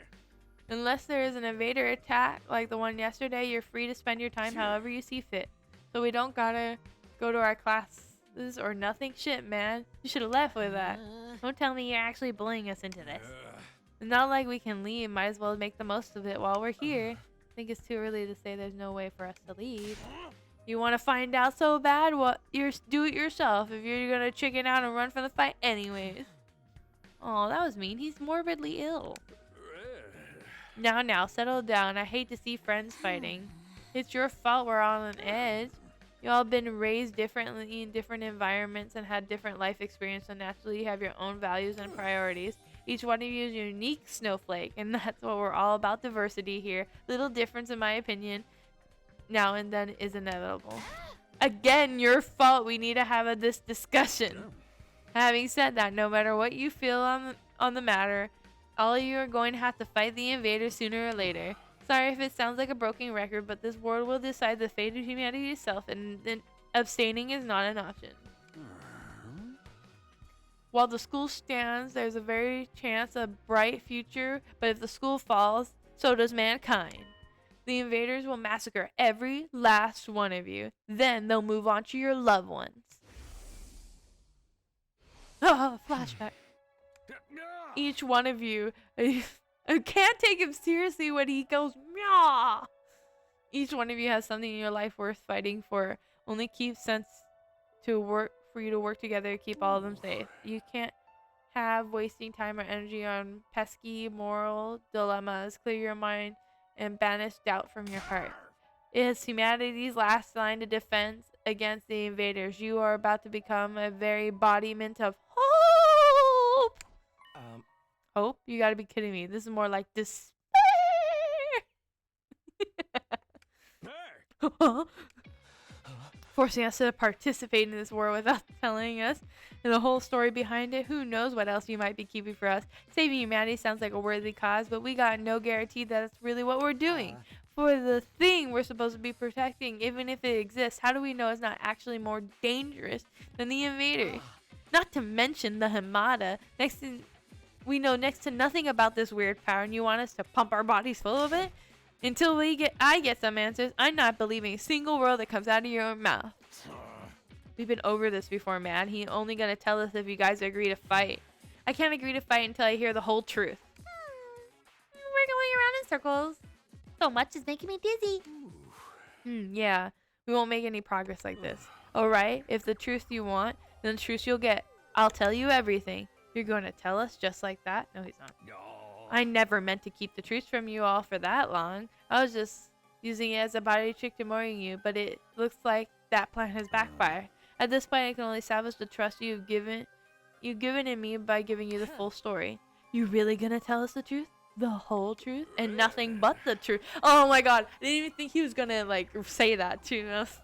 Unless there is an invader attack like the one yesterday, you're free to spend your time however you see fit. So we don't gotta go to our classes or nothing. Shit, man. You should have left with that. Don't tell me you're actually bullying us into this. It's not like we can leave. Might as well make the most of it while we're here. I think it's too early to say there's no way for us to leave. You want to find out so bad? What? Do it yourself if you're gonna chicken out and run from the fight anyways. Oh, that was mean. He's morbidly ill. Now, settle down. I hate to see friends fighting. It's your fault we're all on edge. You all been raised differently in different environments and had different life experience, so naturally you have your own values and priorities. Each one of you is a unique snowflake, and that's what we're all about, diversity here. Little difference, in my opinion, now and then is inevitable. Again, your fault. We need to have this discussion. Having said that, no matter what you feel on the matter, all of you are going to have to fight the invaders sooner or later. Sorry if it sounds like a broken record, but this world will decide the fate of humanity itself, and then abstaining is not an option. While the school stands, there's a very chance of a bright future, but if the school falls, so does mankind. The invaders will massacre every last one of you. Then they'll move on to your loved ones. Oh, flashback. Each one of you, I can't take him seriously when he goes, meow. Each one of you has something in your life worth fighting for. Only keep sense to work for you to work together to keep all of them safe. You can't have wasting time or energy on pesky moral dilemmas. Clear your mind and banish doubt from your heart. It is humanity's last line of defense against the invaders. You are about to become a very embodiment of hope. Hope? You gotta be kidding me. This is more like despair. forcing us to participate in this war without telling us and the whole story behind it. Who knows what else you might be keeping for us? Saving humanity sounds like a worthy cause, but we got no guarantee that it's really what we're doing. For the thing we're supposed to be protecting, even if it exists, how do we know it's not actually more dangerous than the invader? Not to mention the Hamada. We know next to nothing about this weird power, and you want us to pump our bodies full of it? Until I get some answers, I'm not believing a single word that comes out of your mouth. We've been over this before, man. He's only gonna tell us if you guys agree to fight. I can't agree to fight until I hear the whole truth. We're going around in circles. So much is making me dizzy. Yeah, we won't make any progress like this. Alright, if the truth you want, then the truth you'll get. I'll tell you everything. You're going to tell us just like that? No, he's not. No. I never meant to keep the truth from you all for that long. I was just using it as a body trick to annoying you, but it looks like that plan has backfired. At this point, I can only establish the trust you've given in me by giving you the full story. You really gonna tell us the truth? The whole truth? And nothing but the truth? Oh my god, I didn't even think he was gonna, like, say that to us.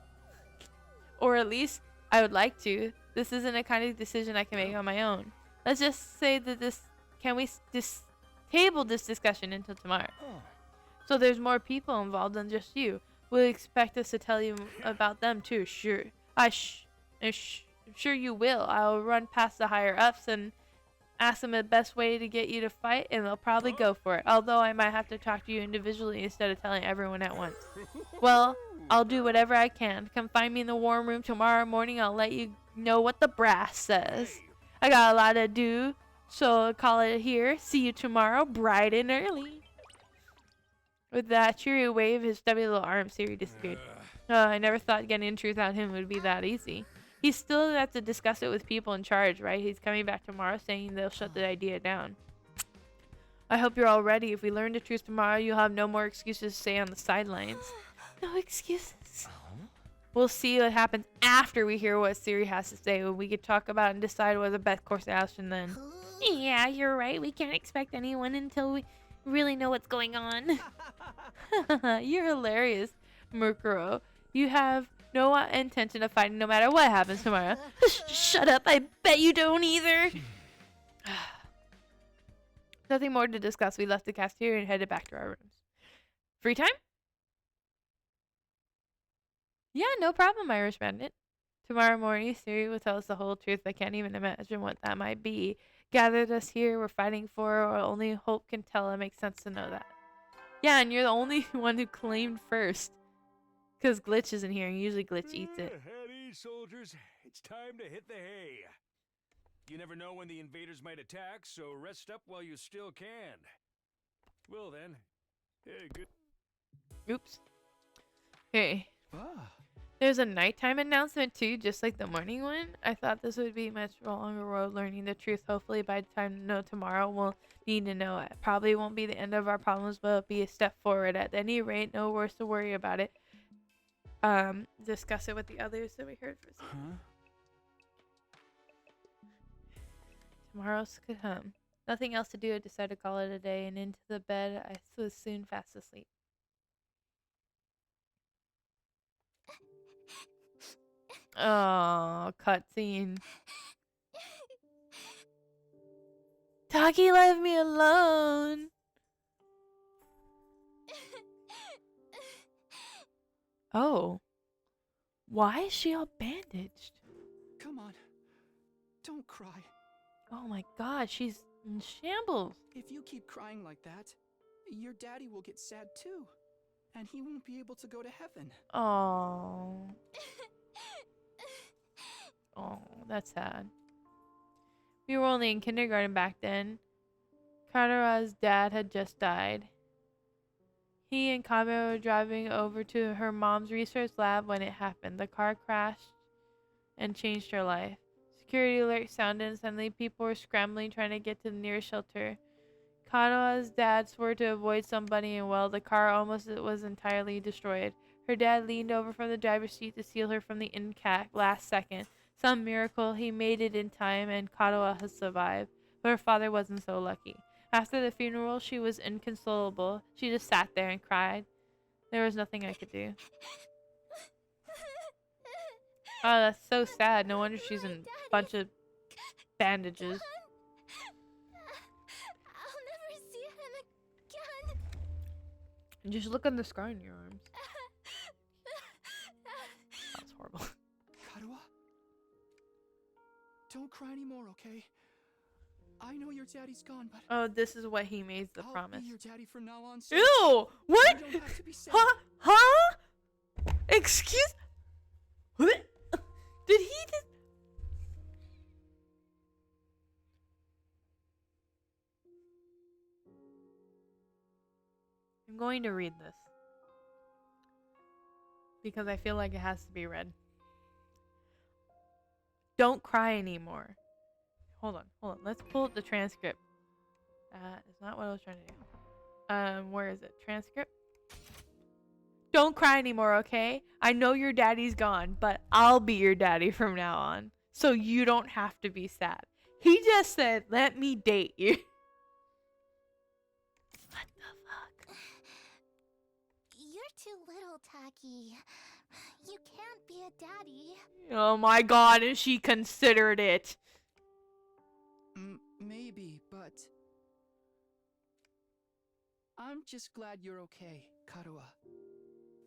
Or at least, I would like to. This isn't a kind of decision I can make on my own. Let's just say that can we table this discussion until tomorrow? So there's more people involved than just you. Will you expect us to tell you about them too? Sure. I'm sure you will. I'll run past the higher ups and ask them the best way to get you to fight, and they'll probably go for it. Although I might have to talk to you individually instead of telling everyone at once. Well, I'll do whatever I can. Come find me in the warm room tomorrow morning. I'll let you know what the brass says. I got a lot to do, so I'll call it here. See you tomorrow, bright and early. With that cheery wave, his stubby little arm Siri disappeared. I never thought getting truth out of him would be that easy. He still has to discuss it with people in charge, right? He's coming back tomorrow saying they'll shut the idea down. I hope you're all ready. If we learn the truth tomorrow, you'll have no more excuses to stay on the sidelines. No excuses. We'll see what happens after we hear what Siri has to say. We could talk about and decide what the best course of action then. Yeah, you're right. We can't expect anyone until we really know what's going on. You're hilarious, Murkuro. You have no intention of fighting no matter what happens tomorrow. Shut up. I bet you don't either. Nothing more to discuss. We left the cafeteria and headed back to our rooms. Free time? Yeah, no problem, Irish Bandit. Tomorrow morning, Siri will tell us the whole truth. I can't even imagine what that might be. Gathered us here, we're fighting for, or only hope can tell. It makes sense to know that. Yeah, and you're the only one who claimed first. Because Glitch isn't here, and usually Glitch eats it. At ease, soldiers. It's time to hit the hay. You never know when the invaders might attack, so rest up while you still can. Well then. Hey, good. Oops. Hey. There's a nighttime announcement too, just like the morning one. I thought this would be much longer road learning the truth. Hopefully by the time to know tomorrow, we'll need to know it. Probably won't be the end of our problems, but it'll be a step forward. At any rate, no worse to worry about it. Discuss it with the others that we heard first. Tomorrow's could come. Nothing else to do. I decided to call it a day, and into the bed I was soon fast asleep. Oh, cutscene. Taki left me alone. Oh. Why is she all bandaged? Come on. Don't cry. Oh my god, she's in shambles. If you keep crying like that, your daddy will get sad too. And he won't be able to go to heaven. Oh. Oh, that's sad. We were only in kindergarten back then. Katara's dad had just died. He and Kame were driving over to her mom's research lab when it happened. The car crashed and changed her life. Security alert sounded and suddenly people were scrambling trying to get to the nearest shelter. Kanoa's dad swore to avoid somebody and well, the car almost was entirely destroyed. Her dad leaned over from the driver's seat to seal her from the impact last second. Some miracle he made it in time and Kanoa has survived, but her father wasn't so lucky. After the funeral, she was inconsolable. She just sat there and cried. There was nothing I could do. Oh, that's so sad. No wonder she's in a bunch of bandages. I'll never see him again. Just look at the scar on your arms. That's horrible. Kadoa? Don't cry anymore, okay? I know your daddy's gone, but Oh, this is what he made the I'll promise. be your daddy from now on. So Ew! What? you don't have to be sad. Huh? Huh? Excuse? What? Did he just... I'm going to read this. Because I feel like it has to be read. Don't cry anymore. Hold on. Let's pull up the transcript. It's not what I was trying to do. Where is it? Transcript? Don't cry anymore, okay? I know your daddy's gone, but I'll be your daddy from now on. So you don't have to be sad. He just said, let me date you. What the fuck? You're too little, Taki. You can't be a daddy. Oh my god, and she considered it. Maybe, but I'm just glad you're okay, Kadoa.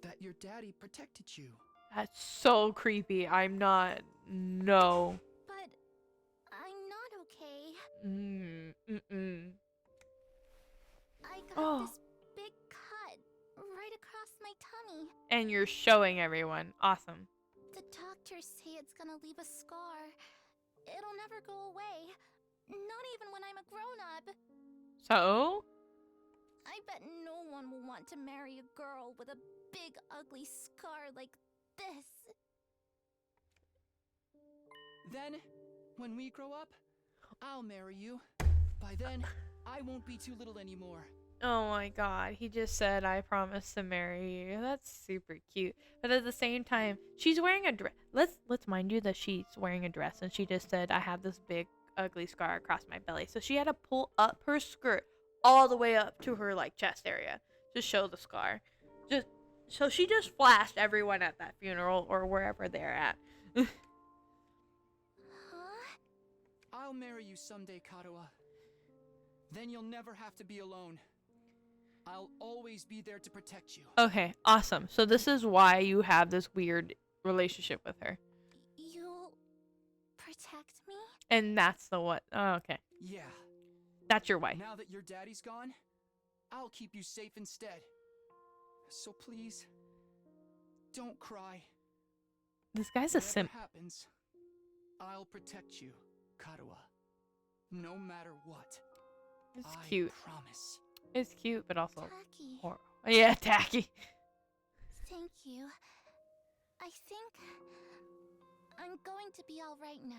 That your daddy protected you. That's so creepy. I'm not. No. But I'm not okay. I got Oh. this big cut right across my tummy. And you're showing everyone. Awesome. The doctors say it's gonna leave a scar. It'll never go away. Not even when I'm a grown-up. So? I bet no one will want to marry a girl with a big ugly scar like this. Then, when we grow up, I'll marry you. By then, I won't be too little anymore. Oh my god. He just said, I promise to marry you. That's super cute. But at the same time, she's wearing a dress. Let's mind you that she's wearing a dress. And she just said, I have this big ugly scar across my belly. So she had to pull up her skirt all the way up to her like chest area to show the scar. So she just flashed everyone at that funeral or wherever they're at. Huh? I'll marry you someday, Kadoa. Then you'll never have to be alone. I'll always be there to protect you. Okay, awesome. So this is why you have this weird relationship with her. You'll protect me? And that's the what? Oh, okay. Yeah. That's your wife. Now that your daddy's gone, I'll keep you safe instead. So please, don't cry. This guy's a Whatever simp. happens, I'll protect you, Kadoa. No matter what. It's I cute. promise. It's cute, but also Taki, horrible. Yeah, tacky. thank you. I think I'm going to be alright now.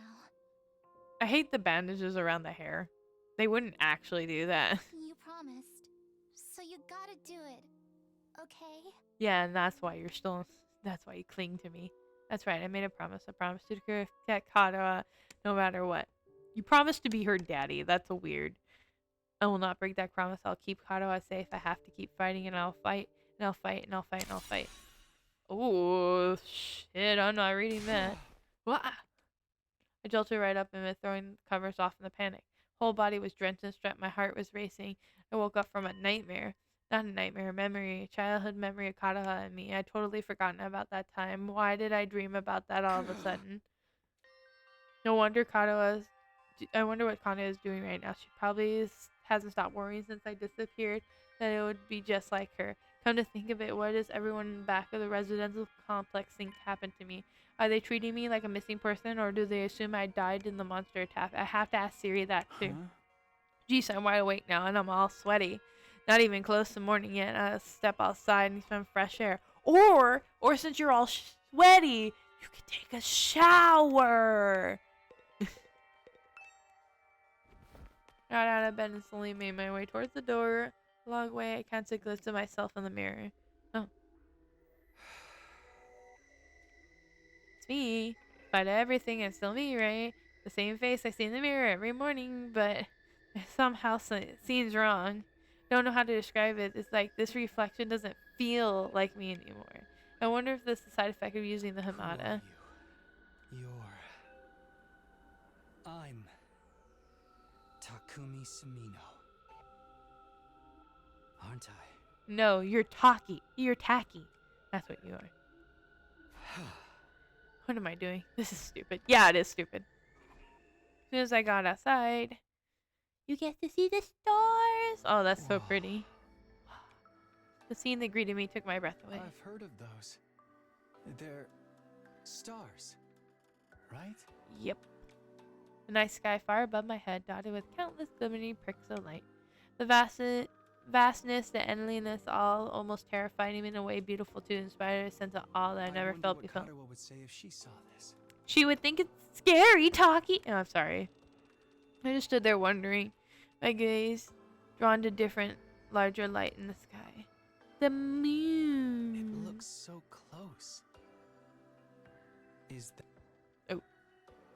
I hate the bandages around the hair. They wouldn't actually do that. You promised. So you gotta do it. Okay? Yeah, and that's why you're still. That's why you cling to me. That's right. I made a promise. I promised to protect Kadoa no matter what. You promised to be her daddy. That's a weird. I will not break that promise. I'll keep Kadoa safe. I have to keep fighting, and I'll fight, and I'll fight, and I'll fight, and I'll fight. Oh shit! I'm not reading that. What? I jolted right up amid throwing the covers off in the panic. Whole body was drenched in sweat. My heart was racing. I woke up from a nightmare. Not a nightmare, a memory. A childhood memory of Kadoha and me. I'd totally forgotten about that time. Why did I dream about that all of a sudden? No wonder I wonder what Kadoha is doing right now. She probably hasn't stopped worrying since I disappeared that it would be just like her. Come to think of it, what does everyone in the back of the residential complex think happened to me? Are they treating me like a missing person, or do they assume I died in the monster attack? I have to ask Siri that too. Huh? Geez, I'm wide awake now, and I'm all sweaty. Not even close to morning yet. I step outside and smell fresh air. Or since you're all sweaty, you could take a shower. Got out of bed and slowly made my way towards the door. A long way, I can't see glimpse of myself in the mirror. Oh. It's me. But everything is still me, right? The same face I see in the mirror every morning, but somehow it seems wrong. Don't know how to describe it. It's like this reflection doesn't feel like me anymore. I wonder if this is a side effect of using the Who are Hamada. you? I'm Takumi Sumino. Aren't I? No, you're tacky. You're tacky. That's what you are. What am I doing? This is stupid. Yeah, it is stupid. As soon as I got outside, you get to see the stars. Oh, that's so pretty. The scene that greeted me took my breath away. I've heard of those. They're stars, right? Yep. The night sky far above my head, dotted with countless glimmering pricks of light. The vastness, the endliness, all almost terrified me in a way beautiful to inspire a sense of awe that I never wonder felt what before. Katawa would say if she saw this. She would think it's scary, Taki. Oh, I'm sorry. I just stood there wondering, my gaze drawn to different, larger light in the sky. The moon. It looks so close. Is that...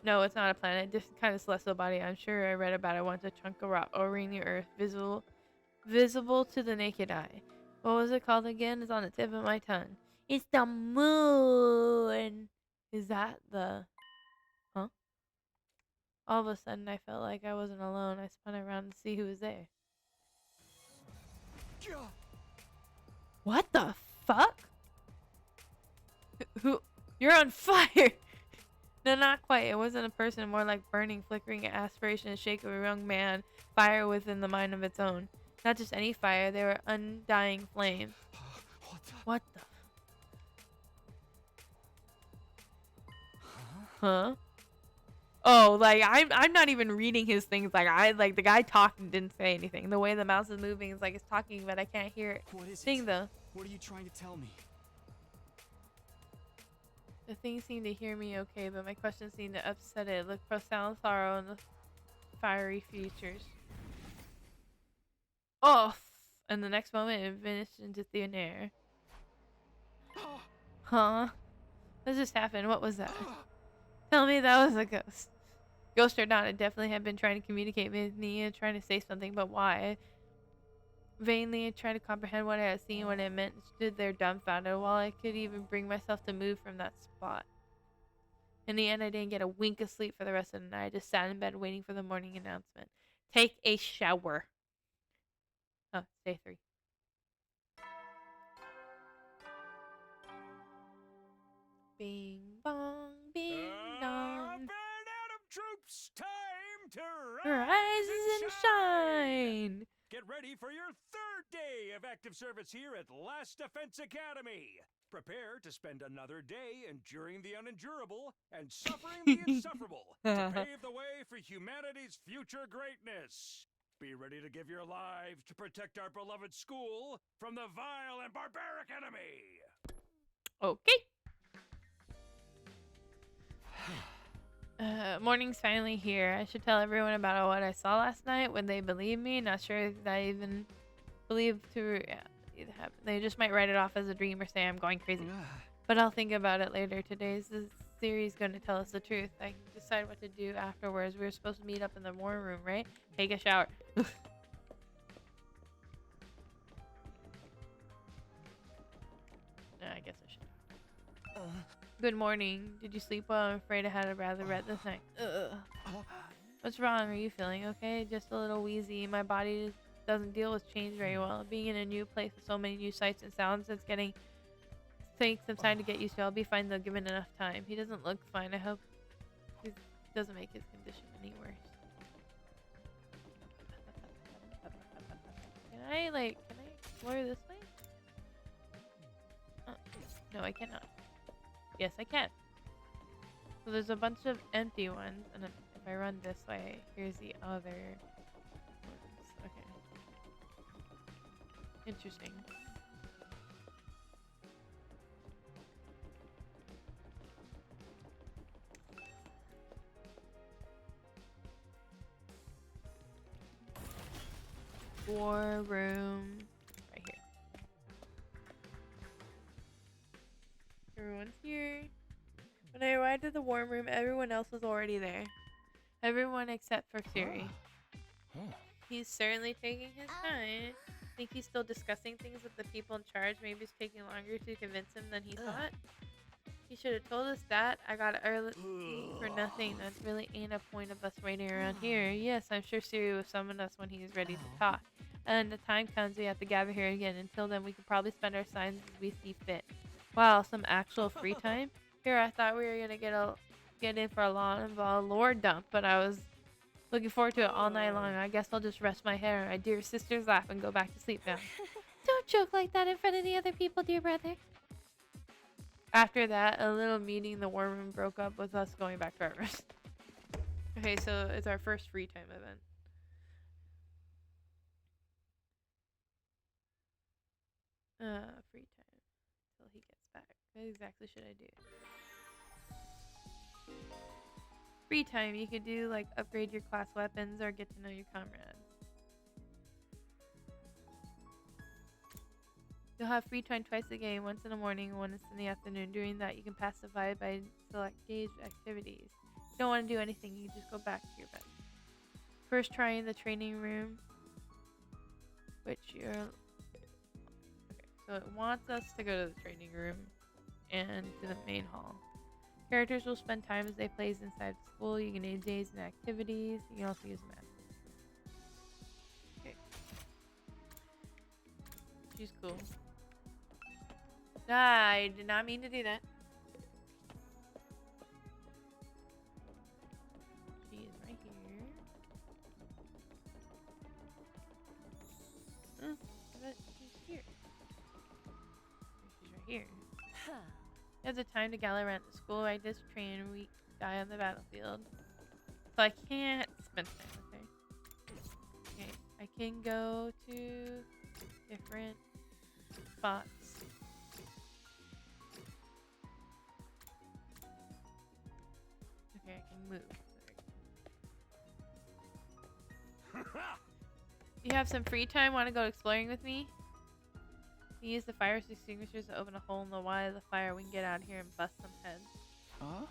No, it's not a planet. Just kind of celestial body. I'm sure I read about it once. A chunk of rock orbiting the Earth, visible to the naked eye. What was it called again? It's on the tip of my tongue. It's the moon. Is that the... Huh? All of a sudden, I felt like I wasn't alone. I spun around to see who was there. What the fuck? Who? You're on fire! No, not quite. It wasn't a person, more like burning, flickering aspiration and shake of a young man, fire within the mind of its own. Not just any fire, they were undying flames. What the? Huh? Oh, like I'm not even reading his things. Like the guy talking didn't say anything. The way the mouse is moving is like it's talking, but I can't hear it. What is Thing it? though. What are you trying to tell me? The thing seemed to hear me okay, but my question seemed to upset it. It looked profound sorrow in the fiery features. Oh! And the next moment it vanished into thin air. Huh? What just happened? What was that? Tell me that was a ghost. Ghost or not, it definitely had been trying to communicate with me and trying to say something, but why? Vainly, I tried to comprehend what I had seen, what it meant, and stood there dumbfounded while I could even bring myself to move from that spot. In the end, I didn't get a wink of sleep for the rest of the night. I just sat in bed waiting for the morning announcement. Take a shower. Oh, day 3. Bing bong, bing dong. Burn Atom troops, time to Rise and shine. Get ready for your 3rd day of active service here at Last Defense Academy. Prepare to spend another day enduring the unendurable and suffering the insufferable to pave the way for humanity's future greatness. Be ready to give your lives to protect our beloved school from the vile and barbaric enemy. Okay. Morning's finally here. I should tell everyone about what I saw last night. Would they believe me? Not sure if I even believe to it happen. They just might write it off as a dream or say I'm going crazy. But I'll think about it later. Today's series going to tell us the truth. I can decide what to do afterwards. We were supposed to meet up in the warm room, right? Take a shower. I guess I should. Good morning. Did you sleep well? I'm afraid I had a rather red this night. Ugh. What's wrong? Are you feeling okay? Just a little wheezy. My body just doesn't deal with change very well. Being in a new place with so many new sights and sounds, it's takes some time to get used to. I'll be fine though, given enough time. He doesn't look fine. I hope he doesn't make his condition any worse. Can I explore this way? Oh, no, I cannot. Yes, I can. So there's a bunch of empty ones, and then if I run this way, here's the other ones. Okay. Interesting. War room. Right here. Everyone's here. When I arrived at the warm room, everyone else was already there. Everyone except for Siri. He's certainly taking his time. Think he's still discussing things with the people in charge. Maybe it's taking longer to convince him than he thought. You should have told us that. I got early for nothing. That really ain't a point of us waiting around here. Yes, I'm sure Siri will summon us when he's ready to talk. And the time comes we have to gather here again. Until then, we could probably spend our signs as we see fit. Wow, some actual free time? Here, I thought we were gonna get in for a long lore dump, but I was looking forward to it all night long. I guess I'll just rest my head on my dear sister's lap and go back to sleep now. Don't joke like that in front of the other people, dear brother. After that, a little meeting in the war room broke up with us going back to our rest. Okay, so it's our first free time event. Free time till he gets back. What exactly should I do? Free time, you could do like upgrade your class weapons or get to know your comrades. You'll have free time twice a game, once in the morning and once in the afternoon. During that, you can pacify by select gauge activities. If you don't want to do anything, you just go back to your bed. First, try in the training room, which you're... Okay, so it wants us to go to the training room and to the main hall. Characters will spend time as they play inside the school. You can name days and activities. You can also use math. Okay. She's cool. I did not mean to do that. She is right here. But she's here. She's right here. You have the time to gallop around the school, ride this train, and we die on the battlefield. So I can't spend time with her. Okay, I can go to different spots. Okay, I can move. You have some free time? Want to go exploring with me? You use the fire extinguishers to open a hole in the wall of the fire. We can get out here and bust some heads. Huh?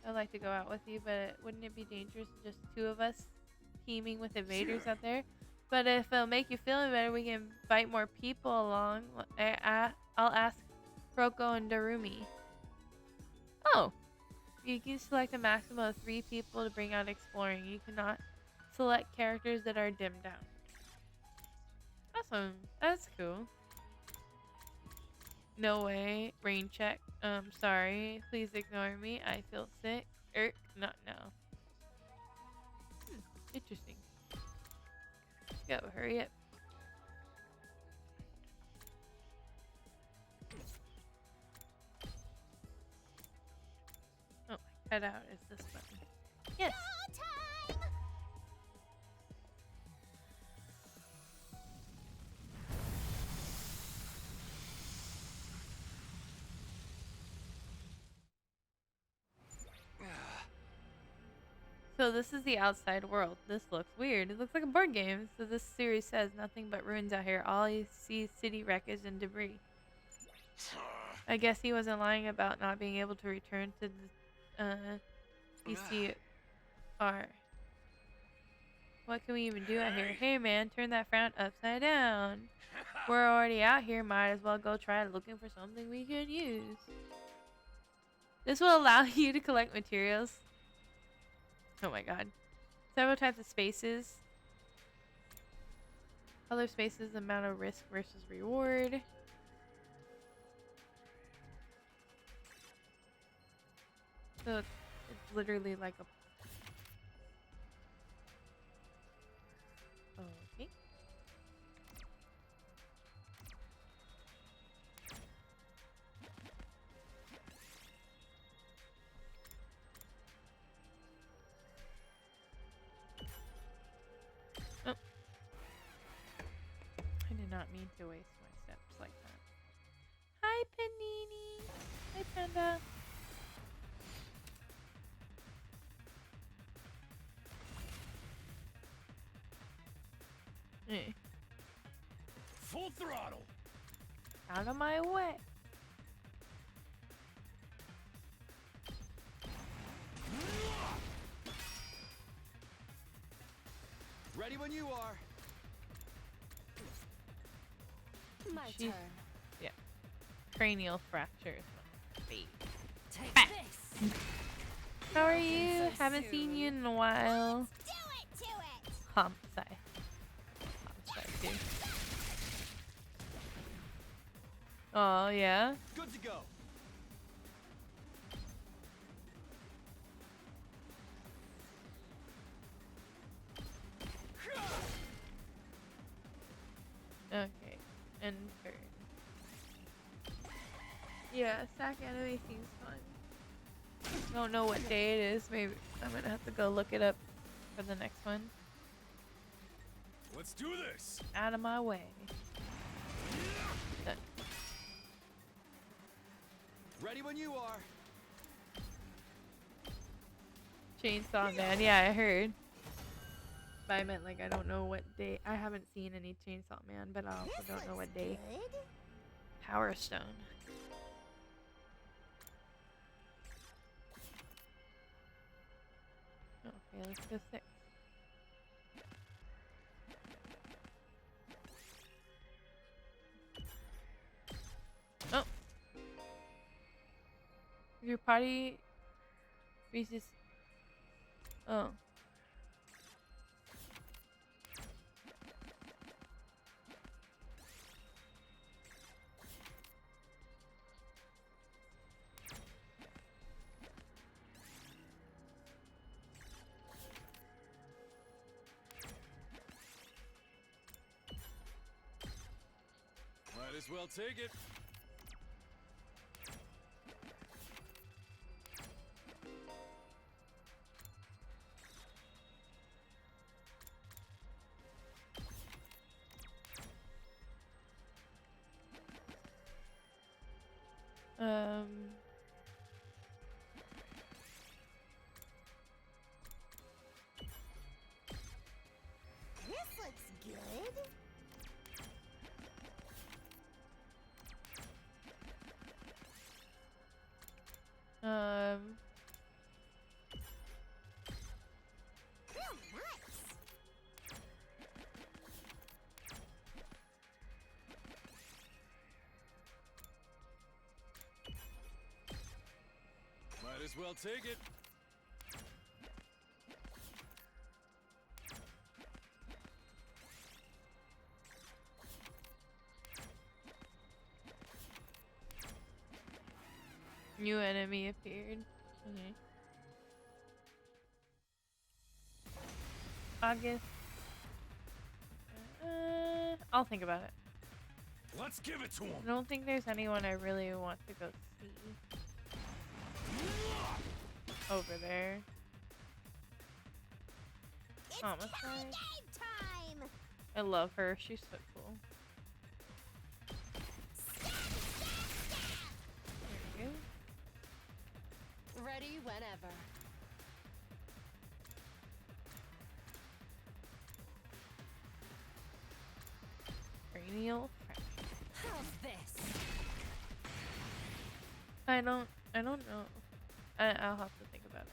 I'd like to go out with you, but wouldn't it be dangerous just two of us teaming with invaders out there? But if it'll make you feel better, we can invite more people along. I'll ask Roko and Darumi. Oh! You can select a maximum of 3 people to bring out exploring. You cannot select characters that are dimmed down. Awesome. That's cool. No way. Rain check. Sorry. Please ignore me. I feel sick. Not now. Interesting. Go, hurry up. Oh, my cutout is this button. Yes. So this is the outside world. This looks weird. It looks like a board game. So this series says nothing but ruins out here. All you see is city wreckage and debris. I guess he wasn't lying about not being able to return to the PCR. What can we even do out here? Hey man, turn that frown upside down. We're already out here. Might as well go try looking for something we can use. This will allow you to collect materials. Oh my god. Several types of spaces. Other spaces, amount of risk versus reward. So it's literally like a... Okay. Oh. I did not mean to waste my steps like that. Hi, Panini. Hi, Panda. Hey. Full throttle. Out of my way. Ready when you are. My She's- turn. Yeah. Cranial fracture is my face. Take this. How are you? Haven't seen you in a while. Do it to it. Homicide. Homicide, dude. Oh, yeah? Good to go. Okay. And turn. Yeah, sack anime seems fun. Don't know what day it is. Maybe I'm gonna have to go look it up for the next one. Let's do this. Out of my way. Done. Ready when you are. Chainsaw Man. Yeah, I heard. But I meant like I don't know what day. I haven't seen any Chainsaw Man, but I also don't know what day. Good. Power Stone. Okay, let's go 6. Oh. If your party reaches. Oh. Might as well take it. Um. This looks good. Real nice. Might as well take it. New enemy appeared. Okay. August. I'll think about it. Let's give it to him. I don't think there's anyone I really want to go see over there. It's Homicide. killing game time. I love her. She's so cool. There you Ready whenever. go. Cranial fracture. How's this? I don't know. I'll have to think about it.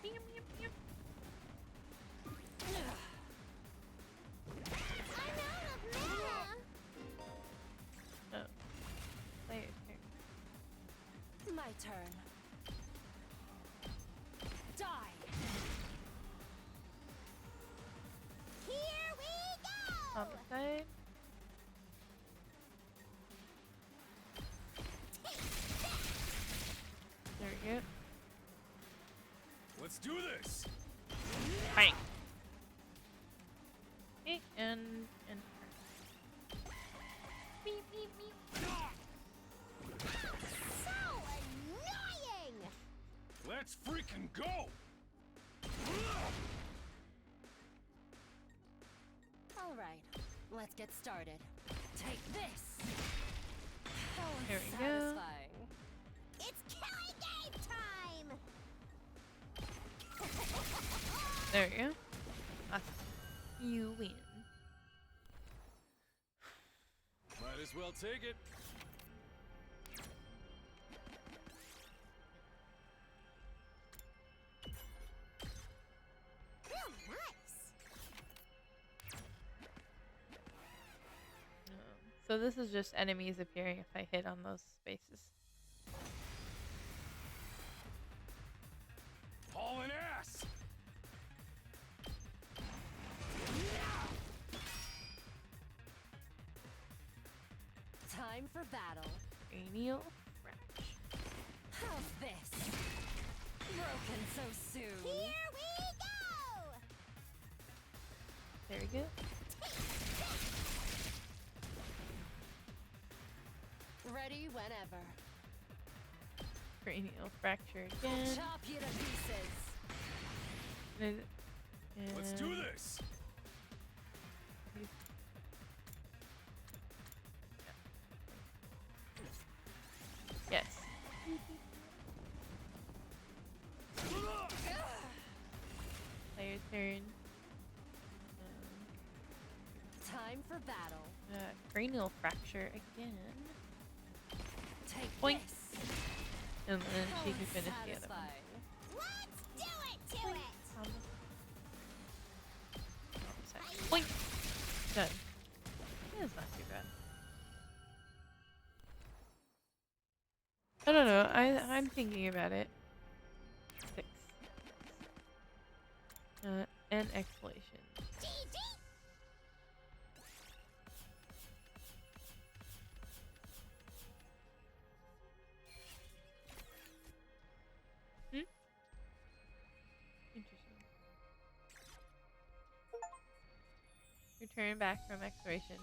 Meow, meow, meow. I'm out of mana. Oh. Player's turn. My turn. Die. Here we go. Homicide. There we go. Let's do this. Bang. Okay, and beep, beep, beep. So annoying. Let's freaking go. All right, let's get started. Take this. How There we go. satisfying. It's killing game time. There you go. Awesome. You win. Might as well take it. Real nice. So this is just enemies appearing if I hit on those spaces. Hauling ass! Time for battle. Cranial fracture. How's this? Broken so soon. Here we go! Very good. Ready whenever. Cranial fracture again. Chop you to pieces. Let's do And- this! Yes. Player turn. Time for battle. Cranial fracture again. Take Boink. this. And then she can How finish the other one. satisfying. Let's do it to it. Boink. Done. That's not too bad. I don't know. I'm thinking about it. 6. And exploration. GG. Interesting. Return back from exploration.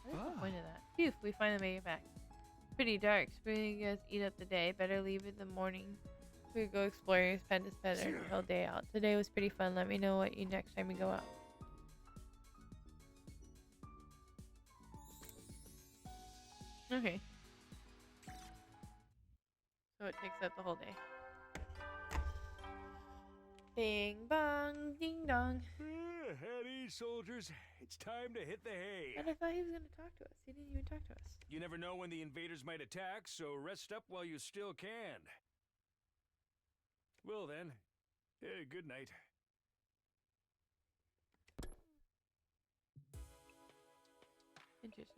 What is the point of that? Phew, we finally made it back. Pretty dark. Spring guys eat up the day. Better leave in the morning. We could go exploring. Spend this better the whole day out. Today was pretty fun. Let me know what you next time you go out. Okay. So it takes up the whole day. Bing bong, ding dong. At ease, soldiers. It's time to hit the hay. And I thought he was gonna talk to us. He didn't even talk to us. You never know when the invaders might attack, so rest up while you still can. Well then, good night. Interesting.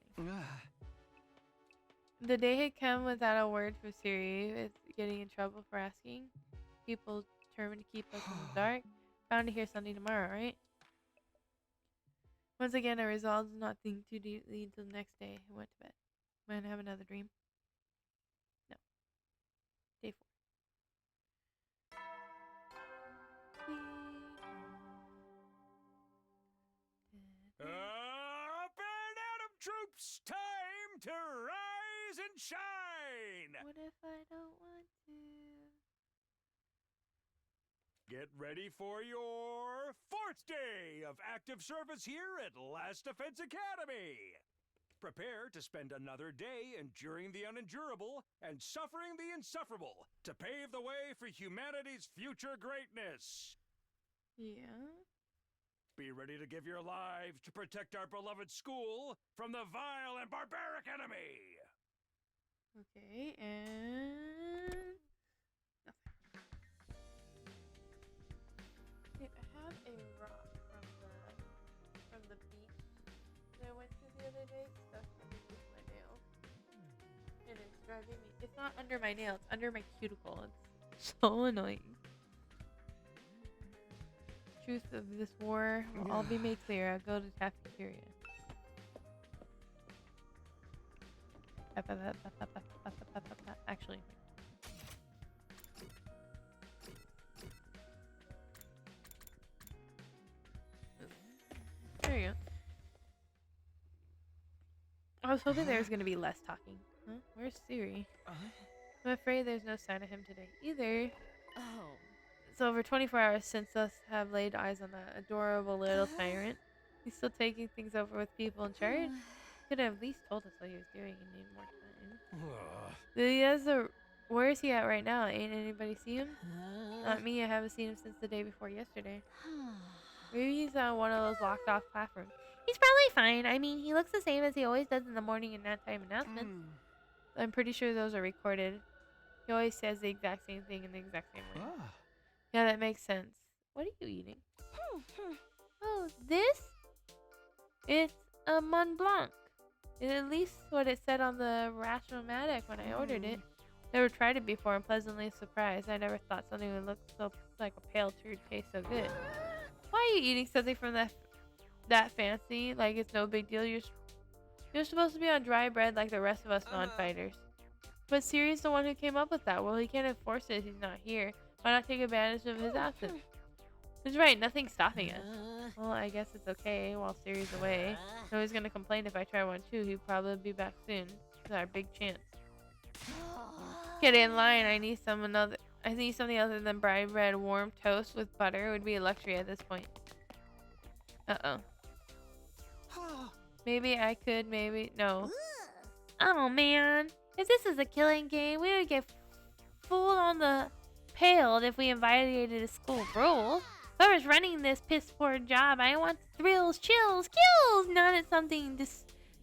The day had come without a word from Siri, with getting in trouble for asking. People determined to keep us in the dark. Bound to hear something tomorrow, right? Once again, I resolved to not think too deeply until the next day. I went to bed. Might have another dream. No. Day 4. Up and Atom troops! Time to rise and shine! What if I don't want to? Get ready for your 4th day of active service here at Last Defense Academy. Prepare to spend another day enduring the unendurable and suffering the insufferable to pave the way for humanity's future greatness. Yeah. Be ready to give your lives to protect our beloved school from the vile and barbaric enemy. Okay, and nothing. Okay, I have a rock from the beach that I went to the other day stuck underneath my nail, and it's driving me. It's not under my nail; it's under my cuticle. It's so annoying. Truth of this war will all be made clear. I'll go to cafeteria. Actually. There you go. I was hoping there was going to be less talking. Huh? Where's Siri? I'm afraid there's no sign of him today either. Oh. It's over 24 hours since us have laid eyes on that adorable little tyrant. He's still taking things over with people in charge. Could have at least told us what he was doing and need more time. He has a. Where is he at right now? Ain't anybody see him? Not me. I haven't seen him since the day before yesterday. Maybe he's on one of those locked off platforms. He's probably fine. I mean, he looks the same as he always does in the morning and nighttime announcements. I'm pretty sure those are recorded. He always says the exact same thing in the exact same way. Yeah, that makes sense. What are you eating? Oh, this? It's a Mont Blanc. It's at least what it said on the Rashomatic when I ordered it. Never tried it before and pleasantly surprised. I never thought something would look so like a pale turd taste so good. Why are you eating something from that fancy? Like it's no big deal. You're supposed to be on dry bread like the rest of us non-fighters. But Siri's the one who came up with that. Well, he can't enforce it if he's not here. Why not take advantage of his absence? He's right, nothing's stopping us. Well, I guess it's okay while Siri's away. Nobody's gonna complain if I try one too. He'll probably be back soon. It's our big chance. Get in line. I need something other than dry bread. Warm toast with butter would be a luxury at this point. Uh-oh. Maybe I could, maybe no. Oh man, if this is a killing game, we would get full on the paled if we violated a school rule. Whoever's running this piss poor job, I want thrills, chills, kills, not at something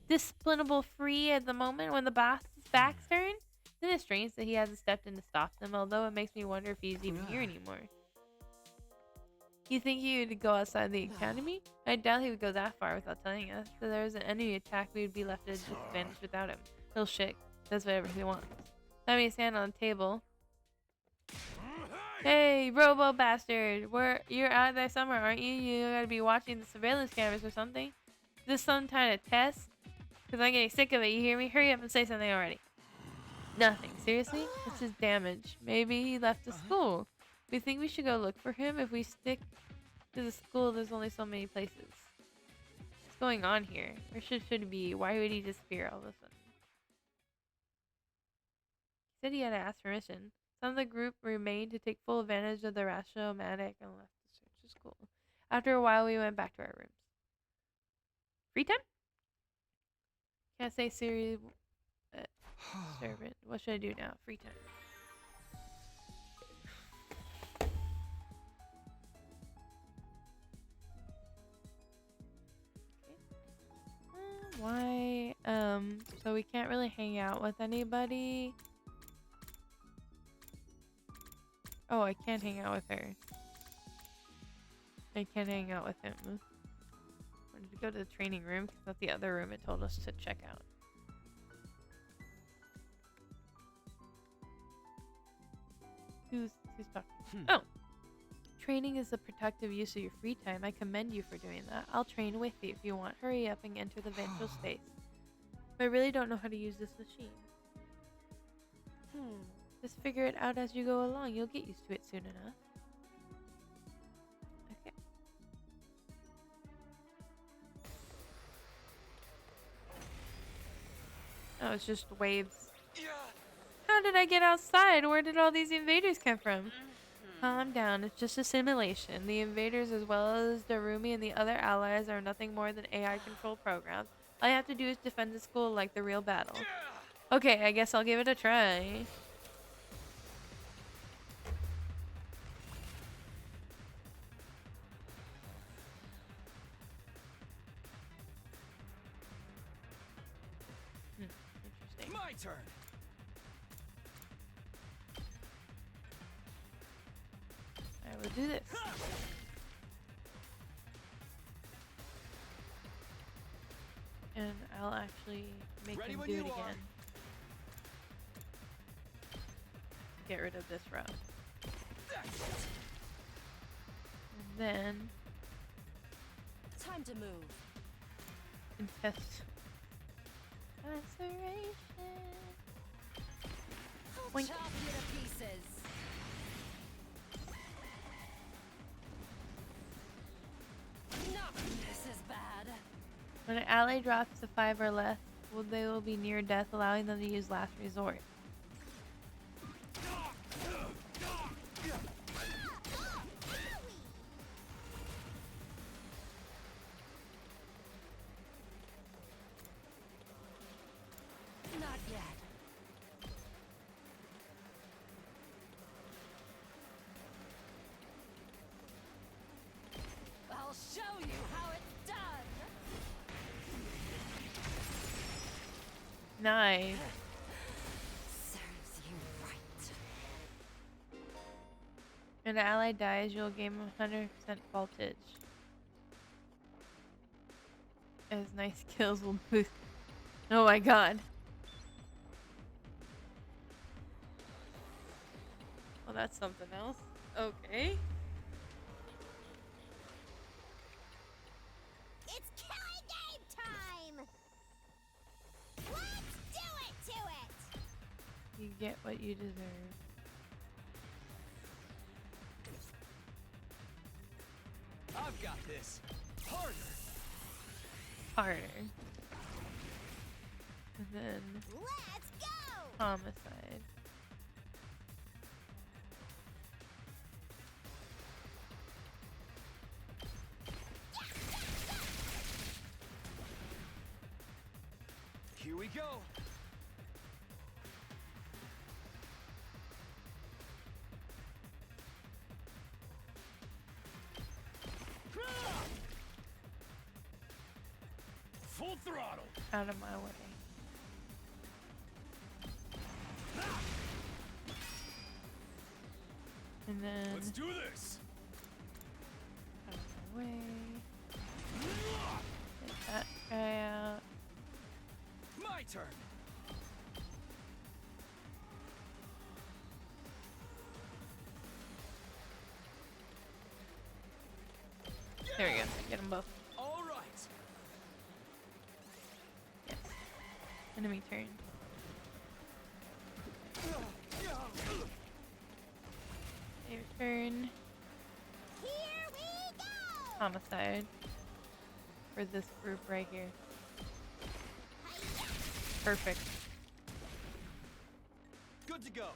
disciplinable free at the moment when the boss's back's turned. Isn't it strange that he hasn't stepped in to stop them, although it makes me wonder if he's even here anymore. You think he would go outside the academy? I doubt he would go that far without telling us. If there was an enemy attack, we would be left at a disadvantage without him. He'll shake. Does whatever he wants. Let me stand on the table. Hey, Robo Bastard! You're out there somewhere, aren't you? You gotta be watching the surveillance cameras or something. Is this some kind of test? Because I'm getting sick of it, you hear me? Hurry up and say something already. Nothing. Seriously? It's just damage. Maybe he left the school. We think we should go look for him. If we stick to the school, there's only so many places. What's going on here? Where should he be? Why would he disappear all of a sudden? He said he had to ask permission. Some of the group remained to take full advantage of the Rashomatic and left to search the school. After a while, we went back to our rooms. Free time? Can't say Siri. Servant. What should I do now? Free time. Why? So we can't really hang out with anybody. Oh, I can't hang out with her. I can't hang out with him. I wanted to go to the training room because that's the other room it told us to check out. Who's talking? Oh! Training is a productive use of your free time. I commend you for doing that. I'll train with you if you want. Hurry up and enter the ventral space. But I really don't know how to use this machine. Just figure it out as you go along. You'll get used to it soon enough. Okay. Oh, it's just waves. How did I get outside? Where did all these invaders come from? Calm down, it's just a simulation. The invaders, as well as Darumi and the other allies, are nothing more than AI-controlled programs. All you have to do is defend the school like the real battle. Okay, I guess I'll give it a try. Interesting. My turn. I will do this. And I'll actually make him do it again. Get rid of this route. And then Time to move. contest laceration. I'll Boink. chop you to pieces. No, this is bad. When an ally drops to 5 or less, they will be near death, allowing them to use last resort. Not yet. I'll show you how it's done. Nice. Serves you right. When an ally dies, you'll gain 100% voltage. As nice kills will boost Oh my god. Well, that's something else. Okay. It's killing game time! Let's do it to it! You get what you deserve. I've got this. Harder. Harder. And then Let's go! homicide. Here we go. Full throttle. Out of my way. And then Let's do this. out of my way. Get that guy out. My turn. There we go. Get them both. All right. Yes. Enemy turn. Your turn. Here we go! Homicide. For this group right here. Hi-ya! Perfect. Good to go.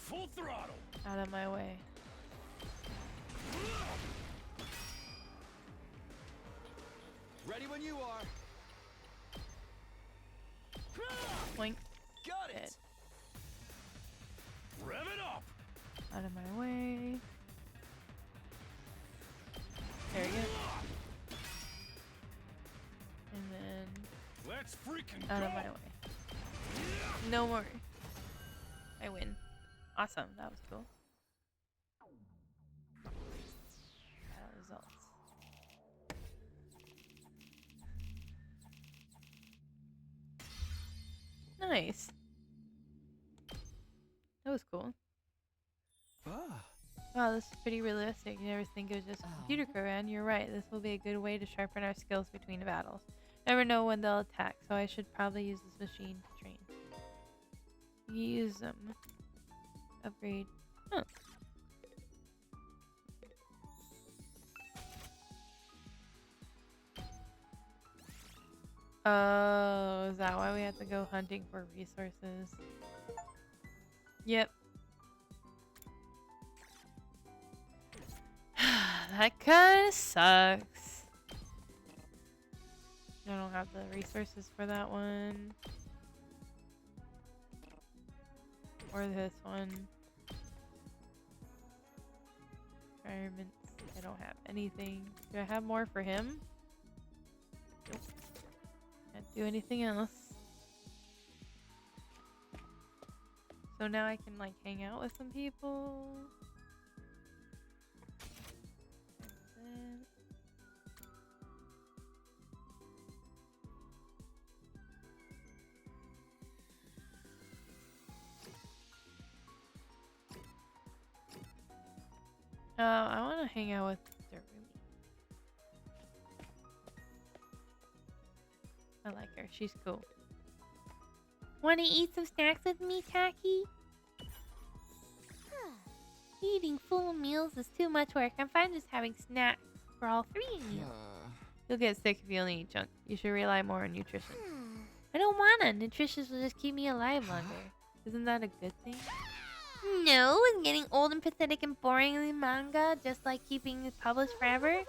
Full throttle. Out of my way. Ready when you are. Blink. Got Dead. it. Rev it up. Out of my way. There we go. And then Let's freaking out go. of my way. No more. I win. Awesome. That was cool. Battle results. Nice. That was cool. Ah. Wow, this is pretty realistic. You never think it was just a computer program. You're right. This will be a good way to sharpen our skills between battles. Never know when they'll attack, so I should probably use this machine to train. Use them. Upgrade. Huh. Oh, is that why we have to go hunting for resources? Yep. That kind of sucks. I don't have the resources for that one. Or this one. Environments. I don't have anything. Do I have more for him? Nope. Can't do anything else. So now I can like hang out with some people. And I want to hang out with Darumi. I like her. She's cool. Want to eat some snacks with me, Taki? Eating full meals is too much work. I'm fine just having snacks for all three of you. You'll get sick if you only eat junk. You should rely more on nutrition. I don't wanna. Nutrition will just keep me alive longer. Isn't that a good thing? No, and getting old and pathetic and boring in the manga, just like keeping it published forever.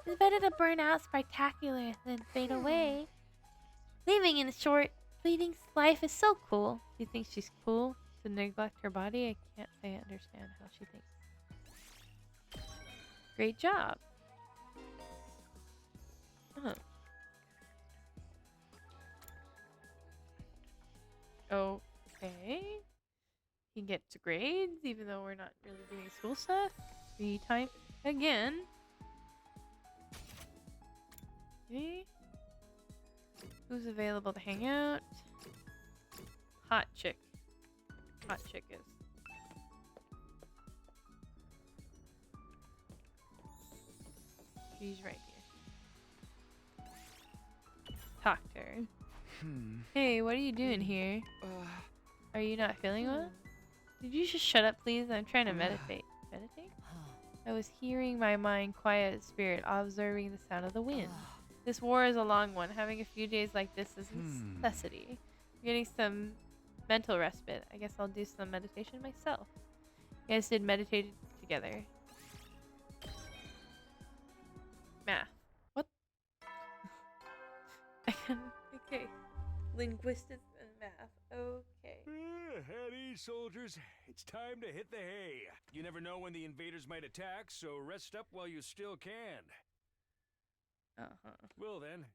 It's better to burn out spectacular than fade away. Living in a short, fleeting life is so cool. Do you think she's cool to neglect her body? I can't say I understand how she thinks. Great job. Huh. Okay. He gets grades even though we're not really doing school stuff. Free time again. Okay. Who's available to hang out? Hot chick. Hot chick is. She's right here. Talk to her. Hey, what are you doing here? Are you not feeling well? Did you just shut up, please? I'm trying to meditate. Meditate? I was hearing my mind quiet as spirit, observing the sound of the wind. This war is a long one. Having a few days like this is a necessity. Getting some mental respite. I guess I'll do some meditation myself. You guys did meditate together. Math. What? Okay. Linguistics and math. Okay. At ease, soldiers. It's time to hit the hay. You never know when the invaders might attack, so rest up while you still can. Uh-huh. Well then,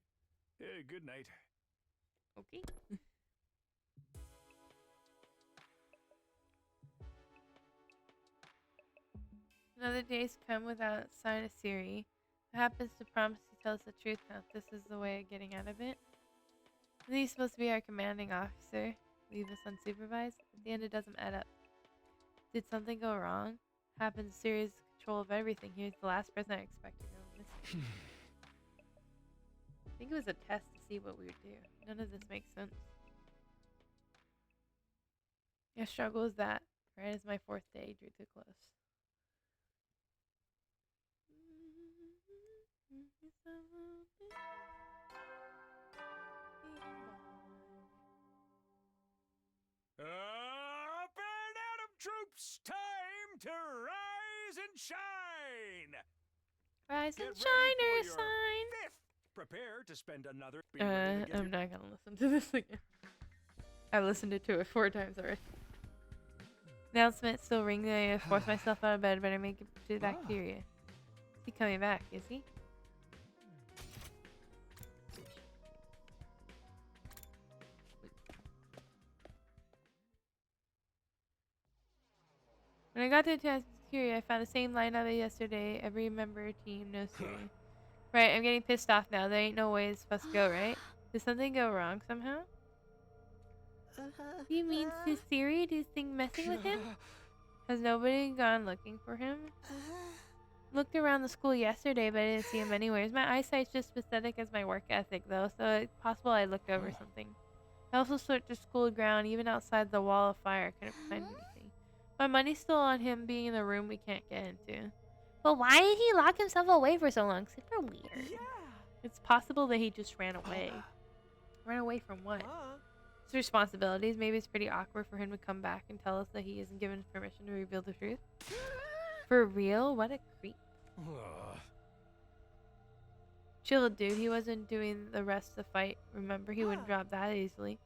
good night. Okay. Another day's come without a sign of Siri. Who happens to promise to tell us the truth now? This is the way of getting out of it. Isn't he supposed to be our commanding officer? Leave us unsupervised? At the end, it doesn't add up. Did something go wrong? Happens Siri's control of everything. He was the last person I expected to go missing. I think it was a test to see what we would do. None of this makes sense. A struggle is that, right as my 4th day drew to close. Up and out of troops! Time to rise and shine! Rise Get and ready shine for or your sign. fifth. Prepare to spend another. Be ready to get I'm your- not gonna listen to this again. I listened to it 4 times already. Announcement still ringing. I force myself out of bed, but I make it to the bacteria. Is he coming back? Is he? When I got to the cafeteria, I found the same lineup as yesterday. Every member team knows Siri. Right, I'm getting pissed off now. There ain't no way it's supposed to go, right? Did something go wrong somehow? You mean to Siri? Do you think messing with him? Has nobody gone looking for him? Looked around the school yesterday, but I didn't see him anywhere. My eyesight's just pathetic as my work ethic, though, so it's possible I looked over something. I also searched the school ground, even outside the wall of fire. Couldn't find anything. My money's still on him being in the room we can't get into. But why did he lock himself away for so long? Super weird. It's possible that he just ran away. Ran away from what? His responsibilities. Maybe it's pretty awkward for him to come back and tell us that he isn't given permission to reveal the truth. For real? What a creep. Chill, dude. He wasn't doing the rest of the fight. Remember, he wouldn't drop that easily.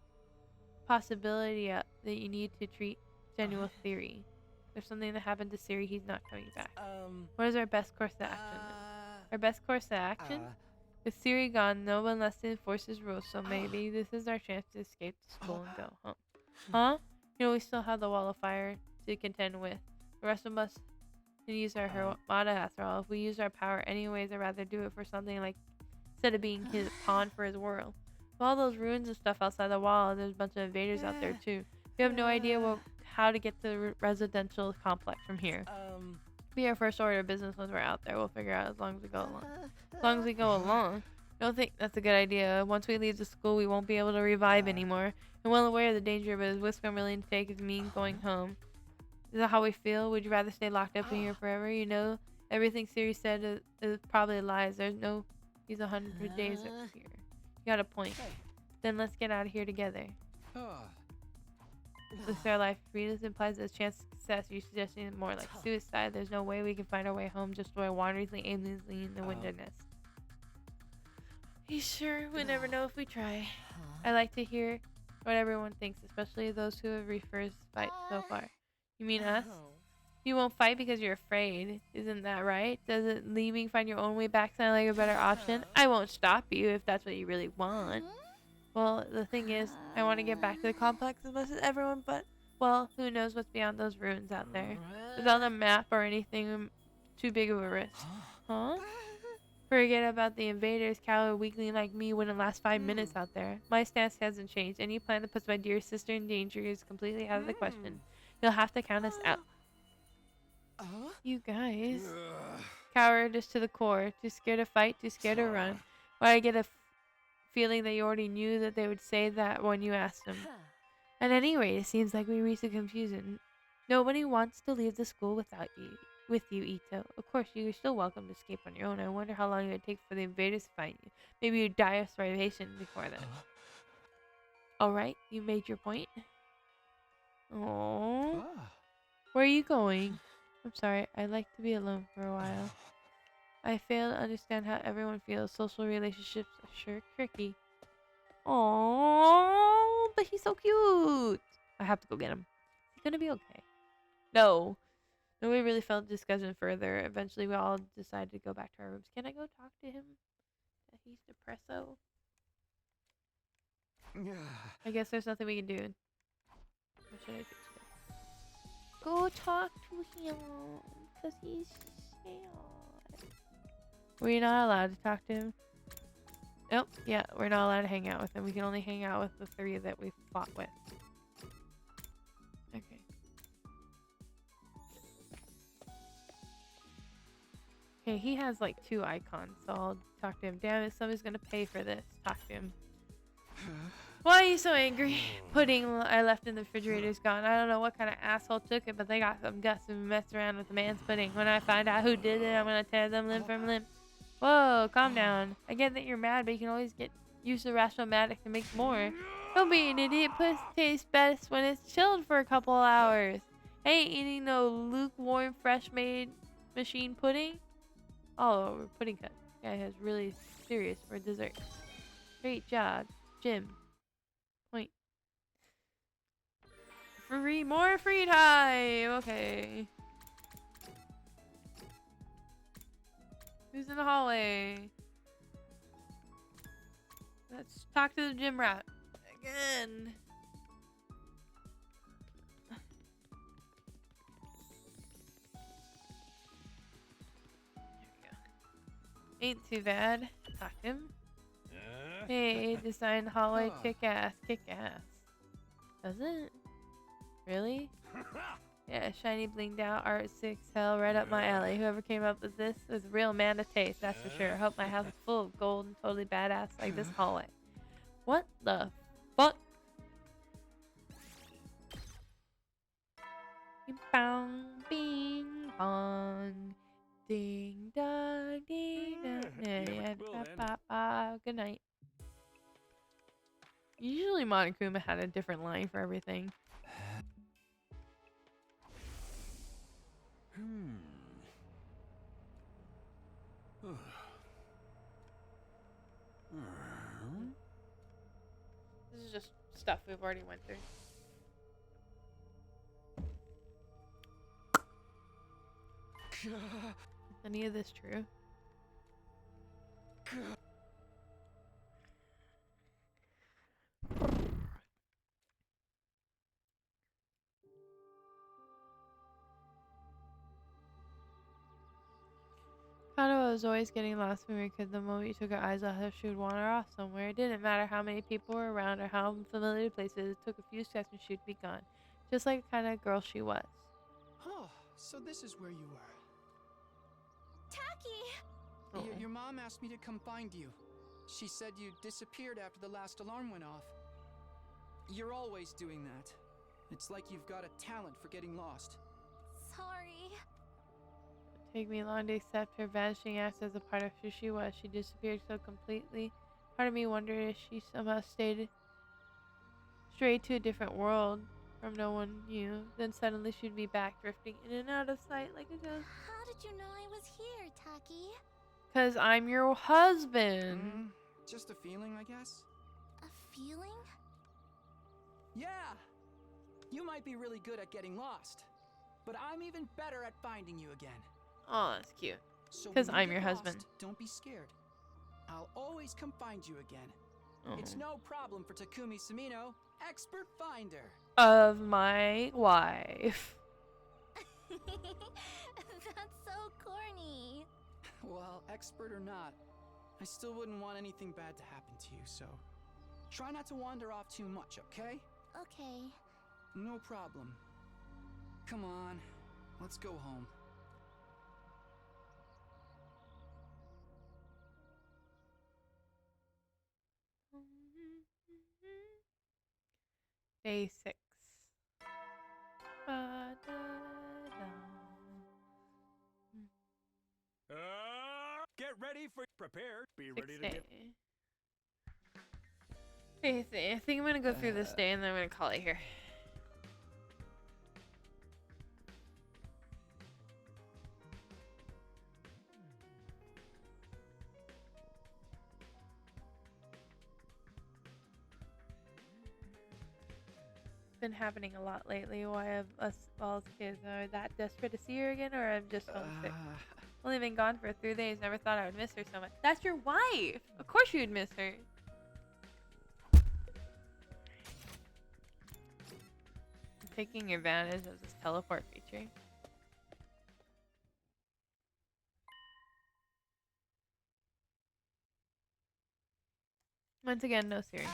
Possibility that you need to treat genuine theory. There's something that happened to Siri. He's not coming back. What is our best course of action? Our best course of action? With Siri gone, no one less to enforce his rules, so maybe this is our chance to escape the school and go home. Huh? You know, we still have the wall of fire to contend with. The rest of us can use our Hermata after all. If we use our power anyways, I'd rather do it for something like, instead of being his pawn for his world. With all those ruins and stuff outside the wall, there's a bunch of invaders out there too. We have no idea how to get to the residential complex from here. Be our first order of business once we're out there. We'll figure out as long as we go along. As long as we go along. I don't think that's a good idea. Once we leave the school, we won't be able to revive anymore. I'm well aware of the danger, but the risk I'm willing to take is me going home. Is that how we feel? Would you rather stay locked up in here forever? You know, everything Siri said is probably lies. There's no these 100 days up here. You got a point. Then let's get out of here together. Let's our life freedom implies a chance of success. You're suggesting it more like suicide. There's no way we can find our way home just by wandering aimlessly in the wilderness. You sure? We never know if we try. I like to hear what everyone thinks, especially those who have refused to fight so far. You mean us? You won't fight because you're afraid. Isn't that right? Doesn't leaving find your own way back sound like a better option? I won't stop you if that's what you really want. Well, the thing is, I want to get back to the complex as much as everyone, but Well, who knows what's beyond those ruins out there? Without a map or anything too big of a risk. Huh? Forget about the invaders. Coward weakling like me wouldn't last 5 minutes out there. My stance hasn't changed. Any plan that puts my dear sister in danger is completely out of the question. You'll have to count us out. You guys. Cowardice to the core. Too scared to fight, too scared to run. Why I get a feeling that you already knew that they would say that when you asked them. At any rate, it seems like we reached a confusion. Nobody wants to leave the school without you. With you, Ito. Of course, you're still welcome to escape on your own. I wonder how long it would take for the invaders to find you. Maybe you'd die of starvation before then. Alright, you made your point. Oh, where are you going? I'm sorry, I'd like to be alone for a while. I fail to understand how everyone feels. Social relationships are sure tricky. Oh, but he's so cute. I have to go get him. He's gonna be okay. No. Nobody really felt discussion further. Eventually, we all decided to go back to our rooms. Can I go talk to him? That he's depresso? I guess there's nothing we can do. What should I do today? Go talk to him. Because he's sad. We're not allowed to talk to him? Nope. Yeah, we're not allowed to hang out with him. We can only hang out with the 3 that we fought with. Okay. Okay, he has like 2 icons, so I'll talk to him. Damn it, somebody's gonna pay for this. Talk to him. Why are you so angry? Pudding I left in the refrigerator is gone. I don't know what kind of asshole took it, but they got some guts and messed around with the man's pudding. When I find out who did it, I'm gonna tear them limb from limb. Whoa, calm down. I get that you're mad, but you can always use the rational-matic to make more. Don't be an idiot. Puss tastes best when it's chilled for a couple of hours. I ain't eating no lukewarm, fresh-made machine pudding. Oh, pudding cup. Guy has really serious for dessert. Great job, Jim. Point. More free time. Okay. Who's in the hallway? Let's talk to the gym rat again. Ain't too bad. Talk to him. Hey, design hallway kick ass. Kick ass. Does it? Really? Yeah, shiny blinged out art 6 hell right up my alley. Whoever came up with this is a real man of taste, that's for sure. Hope my house is full of gold and totally badass like this hallway. What the fuck? Bing bong, bing bong. Ding dong, ding dong. Yeah, good night. Usually Monokuma had a different line for everything. This is just stuff we've already went through. Is any of this true? Kanoa was always getting lost when we could. The moment you took her eyes off her, she would wander off somewhere. It didn't matter how many people were around or how unfamiliar the place is. It took a few steps and she'd be gone. Just like the kind of girl she was. Oh, so this is where you were. Taki! Your mom asked me to come find you. She said you disappeared after the last alarm went off. You're always doing that. It's like you've got a talent for getting lost. Sorry. Take me long to accept her vanishing acts as a part of who she was. She disappeared so completely. Part of me wondered if she somehow strayed to a different world from no one knew. Then suddenly she'd be back, drifting in and out of sight like a ghost. How did you know I was here, Taki? 'Cause I'm your husband. Just a feeling, I guess. A feeling? Yeah! You might be really good at getting lost, but I'm even better at finding you again. Oh, that's cute. So 'Cause when you I'm your get husband. lost, don't be scared. I'll always come find you again. Oh. It's no problem for Takumi Sumino, expert finder. of my wife. That's so corny. Well, expert or not, I still wouldn't want anything bad to happen to you, so try not to wander off too much, okay? Okay. No problem. Come on, let's go home. Day 6. Ba-da-da. Get ready for prepare. Be ready to Sixth give. day. I think I'm gonna go through this day and then I'm gonna call it here. Been happening a lot lately. Why have us all as kids are that desperate to see her again, or I'm just homesick? Only been gone for 3 days. Never thought I would miss her so much. That's your wife. Of course you'd miss her. I'm taking advantage of this teleport feature. Once again, no Siri.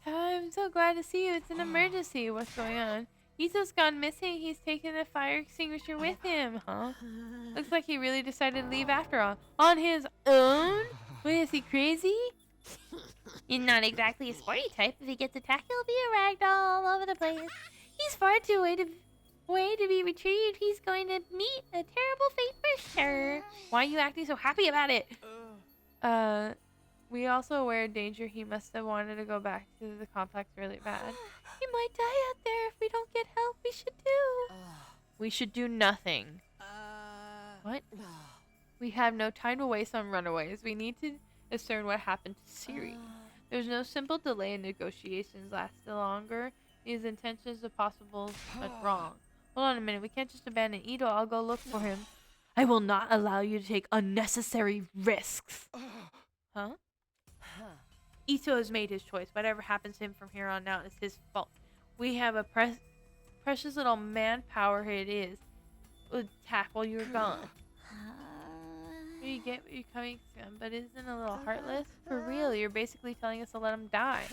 I'm so glad to see you. It's an emergency. What's going on? Ito's gone missing. He's taken a fire extinguisher with him, huh? Looks like he really decided to leave after all. On his own? Wait, is he crazy? He's not exactly a sporty type. If he gets attacked, he'll be a ragdoll all over the place. He's far too way to be retrieved. He's going to meet a terrible fate for sure. Why are you acting so happy about it? We also aware of danger. He must have wanted to go back to the complex really bad. He might die out there. If we don't get help, we should do. We should do nothing. What? We have no time to waste on runaways. We need to discern what happened to Siri. There's no simple delay in negotiations. Lasted longer. His intentions are possible but wrong. Hold on a minute. We can't just abandon Ito. I'll go look for him. I will not allow you to take unnecessary risks. Huh? Ito has made his choice. Whatever happens to him from here on out is his fault. We have a precious little manpower it is. Would attack while you were gone. You get what you're coming from, but isn't a little heartless? For real, you're basically telling us to let him die.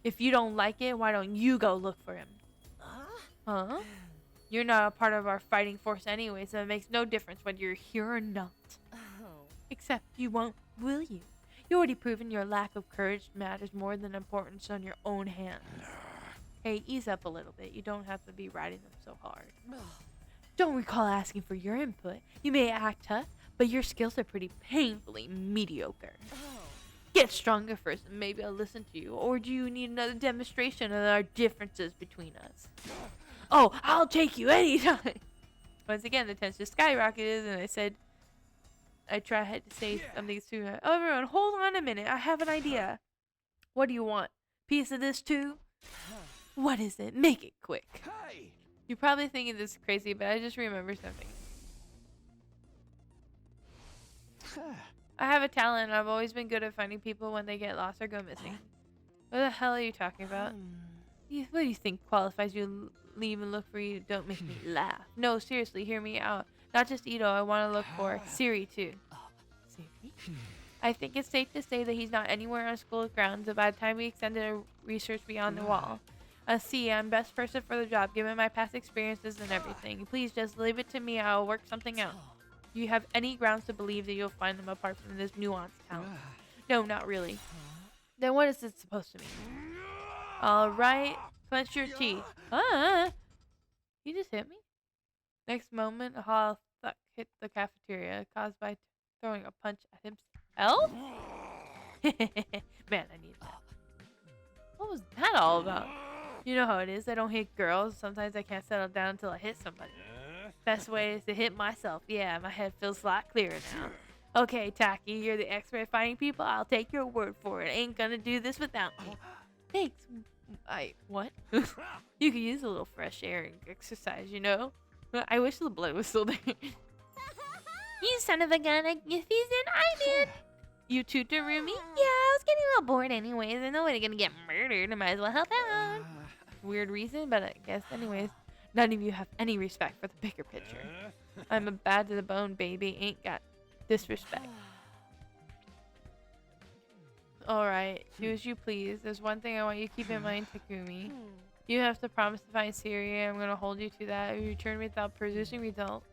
If you don't like it, why don't you go look for him? Huh? You're not a part of our fighting force anyway, so it makes no difference whether you're here or not. Except you won't, will you? You already proven your lack of courage matters more than importance on your own hands. Hey, ease up a little bit. You don't have to be riding them so hard. Don't recall asking for your input. You may act tough, but your skills are pretty painfully mediocre. Get stronger first and maybe I'll listen to you. Or do you need another demonstration of our differences between us? Oh, I'll take you anytime. Once again, the tension skyrocketed and I tried to say something to her. Oh, everyone, hold on a minute. I have an idea. What do you want? Piece of this too? What is it? Make it quick. Hey! You're probably thinking this is crazy, but I just remember something. I have a talent. I've always been good at finding people when they get lost or go missing. What the hell are you talking about? What do you think qualifies you to leave and look for you? Don't make me laugh. No, seriously, hear me out. Not just Ito, I want to look for Siri too. Siri? I think it's safe to say that he's not anywhere on school grounds by the time we extended our research beyond the wall. See, I'm best person for the job, given my past experiences and everything. Please just leave it to me, I'll work something out. Do you have any grounds to believe that you'll find them apart from this nuanced talent? No, not really. Then what is it supposed to mean? Alright, clench your teeth. You just hit me? Next moment, a hollow thud hit the cafeteria, caused by throwing a punch at himself? Man, I need that. What was that all about? You know how it is, I don't hit girls. Sometimes I can't settle down until I hit somebody. Best way is to hit myself. Yeah, my head feels a lot clearer now. Okay, Taki, you're the expert at finding people. I'll take your word for it. Ain't gonna do this without me. Thanks. What? You could use a little fresh air and exercise, you know? I wish the blood was still there. You son of a gun. If he's in, I'm in. You tutor Rumi? Yeah, I was getting a little bored anyways. I know we're gonna get murdered. I might as well help out. weird reason, but I guess anyways. None of you have any respect for the bigger picture. I'm a bad to the bone baby, ain't got disrespect. Alright, do as you please. There's one thing I want you to keep in mind, Takumi. You have to promise to find Siri. I'm gonna hold you to that. If you return without producing results.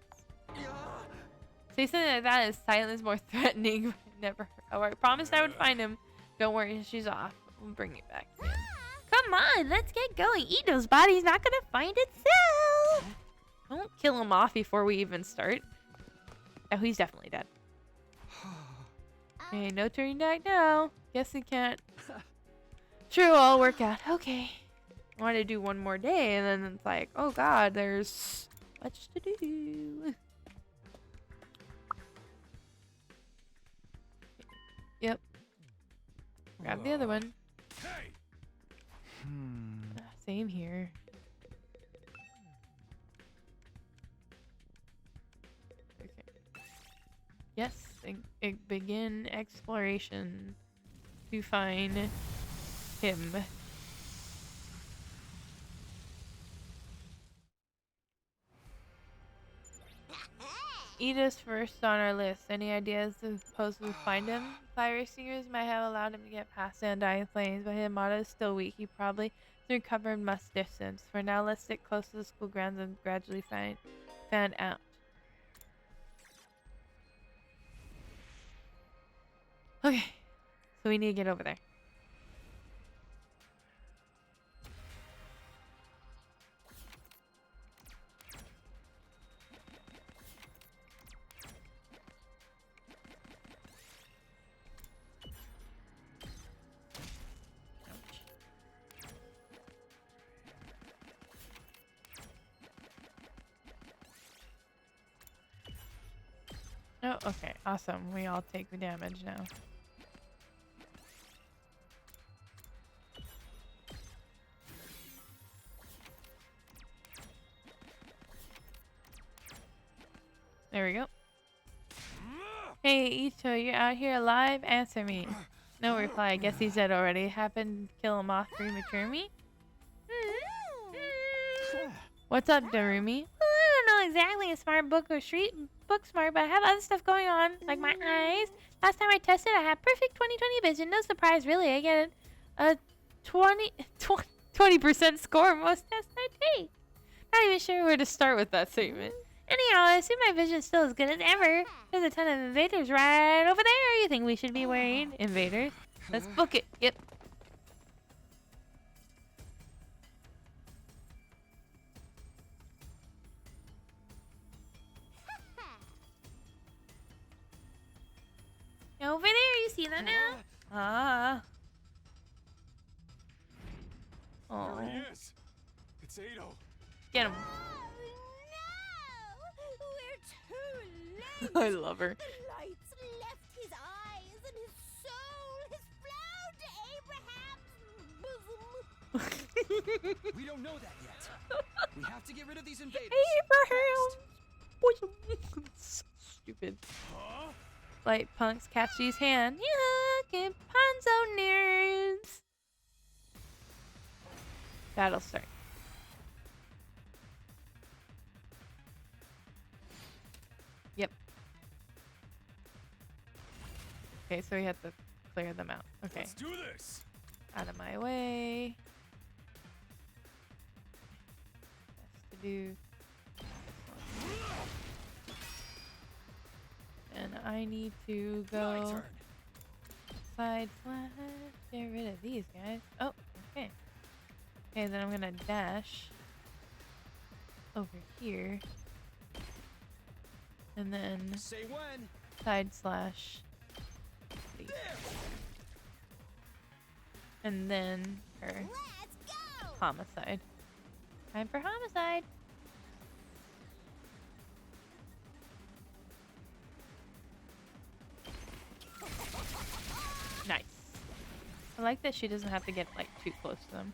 Say something like that as silence more threatening. Never. Alright, promised I would find him. Don't worry, she's off. We'll bring it back. Man. Come on, let's get going. Ito's body's not gonna find itself. Don't kill him off before we even start. Oh, he's definitely dead. Okay, no turning back now. Guess he can't. Sure, I'll work out. Okay. I want to do one more day, and then it's like, oh god, there's much to do. Yep. Grab the other one. Hey! Same here. Okay. Yes, begin exploration to find him. Ida's first on our list. Any ideas to supposedly find him? Fire singers might have allowed him to get past the undying flames, but Himada is still weak. He probably is recovered much distance. For now, let's stick close to the school grounds and gradually fan out. Okay, so we need to get over there. Oh, okay, awesome. We all take the damage now. There we go. Hey, Ito, you're out here alive? Answer me. No reply. I guess he's dead already. Happened to kill him off prematurely? What's up, Darumi? Well, I don't know exactly a smart book or street book smart, but I have other stuff going on, like my eyes. Last time I tested, I had perfect 20/20 vision. No surprise, really. I get a 20% score most tests I take. Not even sure where to start with that statement. Anyhow, I assume my vision's still as good as ever. There's a ton of invaders right over there. You think we should be worried? Invaders? Let's book it. Yep. Over there, you see that now? Ah. Oh. There he is. It's Ado. Get him. We're too late. I love her. The lights left his eyes and his soul has flown to Abraham's bosom. We don't know that yet. We have to get rid of these invaders. Abraham! So stupid. Huh? Light punks catch his hand. Yeah, get Ponzo nerds. Battle start. Yep. Okay, so we have to clear them out. Okay. Let's do this. Out of my way. Best to do. And I need to My go turn. side slash. Get rid of these guys. Oh, okay. Okay, then I'm gonna dash over here. And then Say when. side slash these. And then her Let's go. homicide. Time for homicide. Nice. I like that she doesn't have to get like too close to them.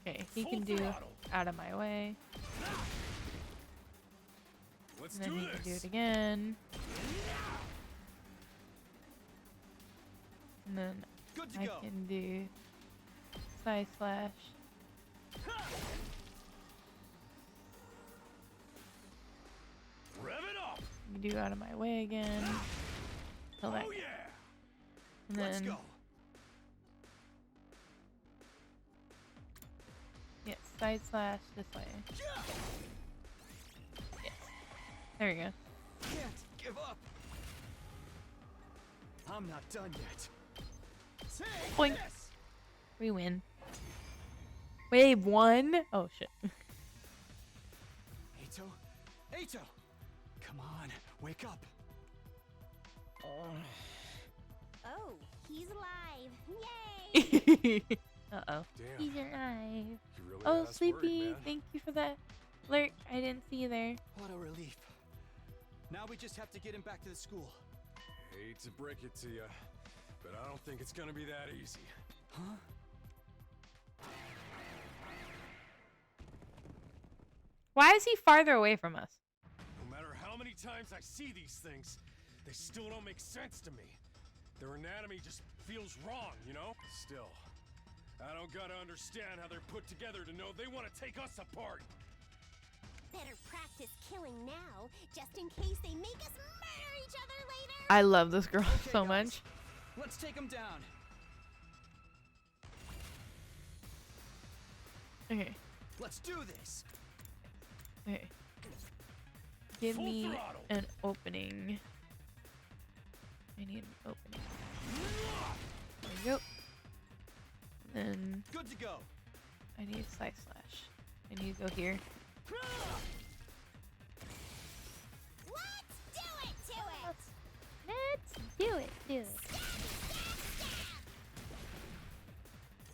Okay, he can do out of my way. Let's And then do he can do this. it again. And then Good to I go. can do side slash. Rev it up! You do out of my way again. Kill that Oh guy. yeah! And Let's then go. yes, side slash this way. Yes. There we go. Can't give up. I'm not done yet. Take Boink. this. We win. Wave 1. Oh shit. Ato, Ato, come on, wake up. Oh, he's alive. Yay! Uh-oh. Damn, He's alive. you really Oh, had us Sleepy, worried, man. thank you for that alert. I didn't see you there. What a relief. Now we just have to get him back to the school. Hate to break it to you, but I don't think it's gonna be that easy. Huh? Why is he farther away from us? No matter how many times I see these things, they still don't make sense to me. Their anatomy just feels wrong, you know? Still, I don't gotta understand how they're put together to know they want to take us apart. Better practice killing now, just in case they make us murder each other later. I love this girl Okay, so guys, much. Let's take him down. Okay, Let's do this. okay. Give Full me throttle. an opening. I need an opening. There we go. Then Good to go. I need a side slash. I need to go here. Let's do it to it. Let's do it, do it.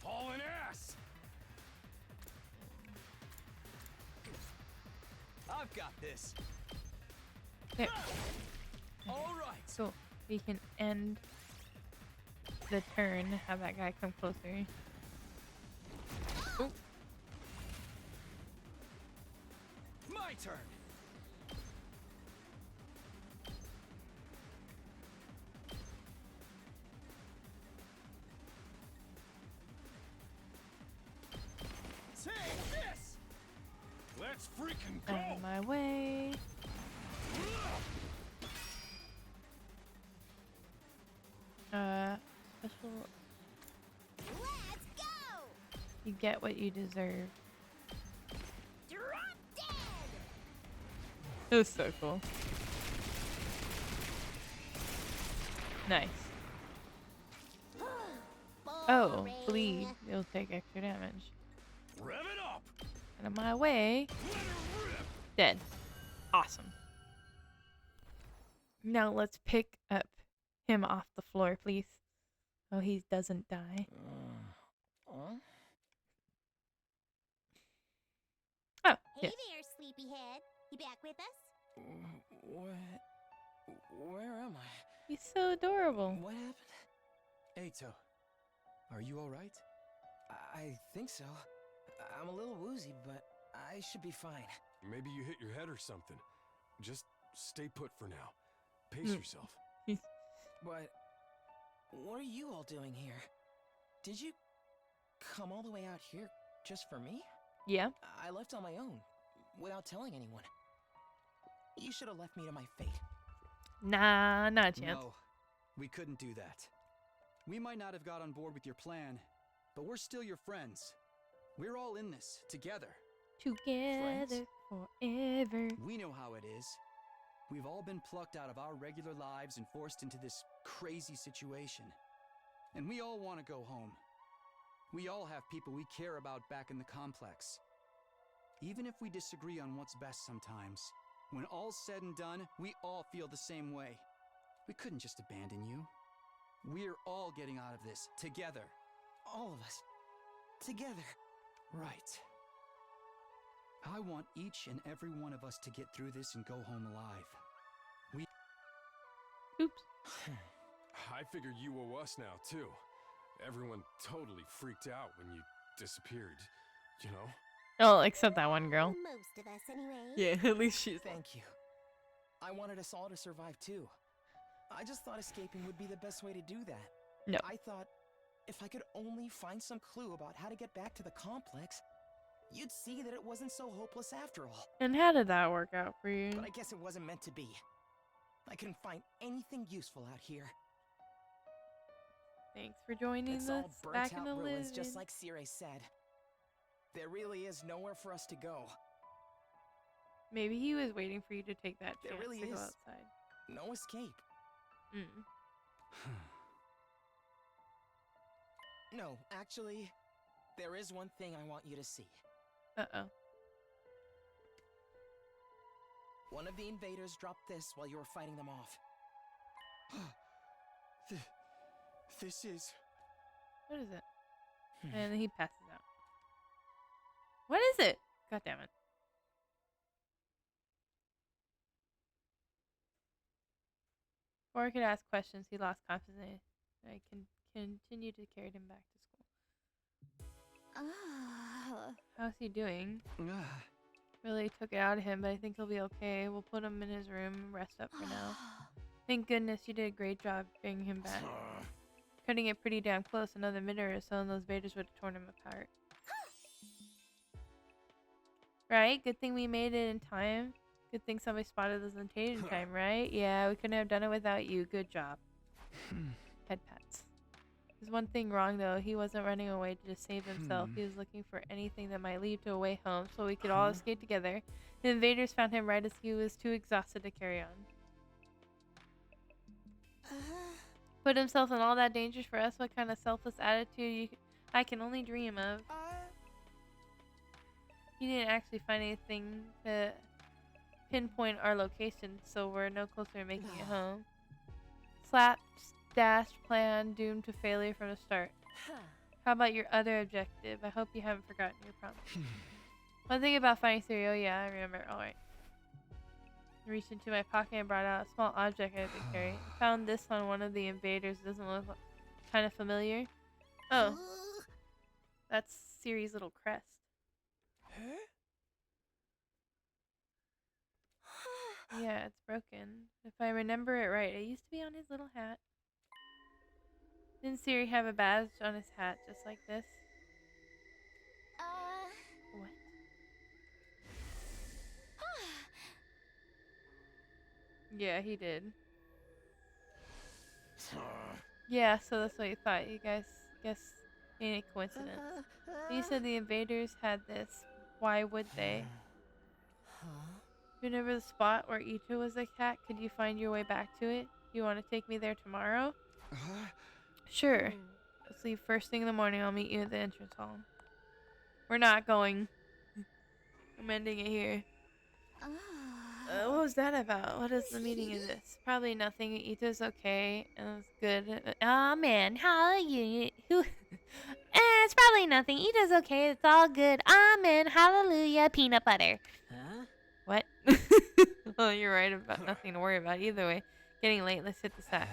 Hauling ass! I've got this. There. All right. So we can end the turn, have that guy come closer. Oop. My turn. Take this. Let's freaking Out go! of my way. Special. Let's go. You get what you deserve. Drop dead. It was so cool. Nice. Oh, Boring. bleed. You'll take extra damage. Rev it up! Out of my way. Let her rip! Dead. Awesome. Now let's pick up him off the floor, please. Oh, he doesn't die. Oh, Hey yes. there, sleepyhead. You back with us? Where am I? He's so adorable. What happened? Ato, are you all right? I think so. I'm a little woozy, but I should be fine. Maybe you hit your head or something. Just stay put for now. Pace yourself. But what are you all doing here? Did you come all the way out here just for me? Yeah. I left on my own, without telling anyone. You should have left me to my fate. Nah, not a chance. No, we couldn't do that. We might not have got on board with your plan, but we're still your friends. We're all in this, together. Together forever. We know how it is. We've all been plucked out of our regular lives and forced into this crazy situation. And we all want to go home. We all have people we care about back in the complex. Even if we disagree on what's best sometimes, when all's said and done, we all feel the same way. We couldn't just abandon you. We're all getting out of this, together. All of us. Together. Right. I want each and every one of us to get through this and go home alive. Oops. I figured you owe us now, too. Everyone totally freaked out when you disappeared, you know? Oh, except that one girl. Most of us, anyway. Yeah, at least she's. Thank you. I wanted us all to survive too. I just thought escaping would be the best way to do that. No. I thought if I could only find some clue about how to get back to the complex, you'd see that it wasn't so hopeless after all. And how did that work out for you? But I guess it wasn't meant to be. I couldn't find anything useful out here. Thanks for joining It's us all burnt back in out the ruins, living. just like Sire said. There really is nowhere for us to go. Maybe he was waiting for you to take that There chance really to go is. outside. No escape. No, actually, there is one thing I want you to see. Uh-oh. One of the invaders dropped this while you were fighting them off. This is... What is it? And then he passes out. What is it? God damn it. Before I could ask questions, he lost confidence. I can continue to carry him back to school. How's he doing? Really took it out of him, but I think he'll be okay. We'll put him in his room and rest up for now. Thank goodness you did a great job bringing him back. Cutting it pretty damn close. Another minute or so and those Vaders would have torn him apart. Right? Good thing we made it in time. Good thing somebody spotted us on in time, right? Yeah, we couldn't have done it without you. Good job. Head pats. There's one thing wrong though. He wasn't running away to just save himself. He was looking for anything that might lead to a way home so we could all escape together. The invaders found him right as he was too exhausted to carry on. Put himself in all that danger for us? What kind of selfless attitude I can only dream of. He didn't actually find anything to pinpoint our location, so we're no closer to making it home. Slapdash plan doomed to failure from the start. How about your other objective? I hope you haven't forgotten your promise. One thing about finding Siri, oh yeah, I remember. Alright. Reached into my pocket and brought out a small object I've been carrying. Found this on one of the invaders. Doesn't look kind of familiar. Oh. That's Siri's little crest. Yeah, it's broken. If I remember it right, it used to be on his little hat. Didn't Siri have a badge on his hat just like this? What? Yeah, he did. Yeah, so that's what you thought. You guys guess ain't a coincidence. You said the invaders had this. Why would they? Remember the spot where Ito was a cat? Could you find your way back to it? You want to take me there tomorrow? Sure. Let's leave first thing in the morning. I'll meet you at the entrance hall. We're not going. I'm ending it here. What was that about? What is the meaning of this? Probably nothing. Ito's okay. It was good. Amen. Hallelujah. It's probably nothing. Ito's okay. It's all good. Amen. Hallelujah. Peanut butter. Huh? What? Well, you're right about nothing to worry about. Either way, getting late. Let's hit the sack.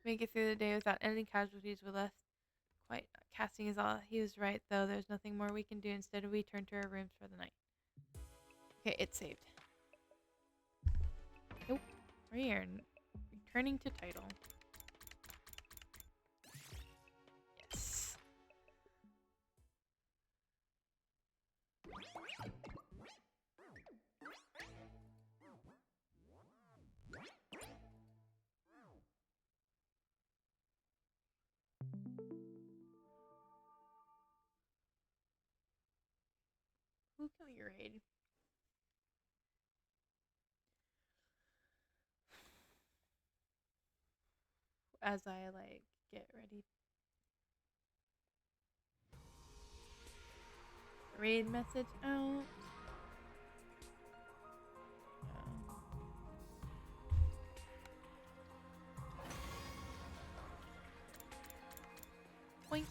Make it through the day without any casualties. We left. Quite. Casting is all. He was right, though. There's nothing more we can do. Instead, we turn to our rooms for the night. Okay, it's saved. Nope. We're here. Returning to title. Yes. Who can we raid? As I like get ready. Raid message out. Boink.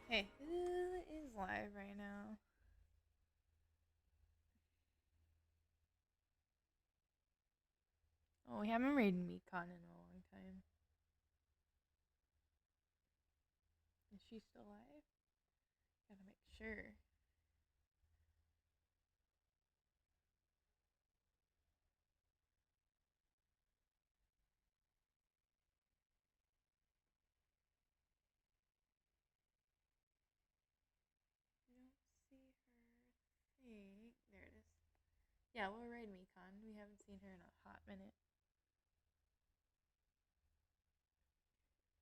Okay, who is live right now? Oh, we haven't raided Mekon in a long time. Is she still live? Gotta make sure. Yeah, we'll raid Mekon. We haven't seen her in a hot minute.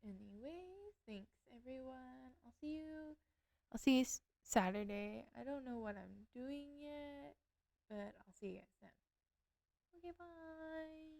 Anyways, thanks everyone. I'll see you Saturday. I don't know what I'm doing yet, but I'll see you guys then. Okay, bye.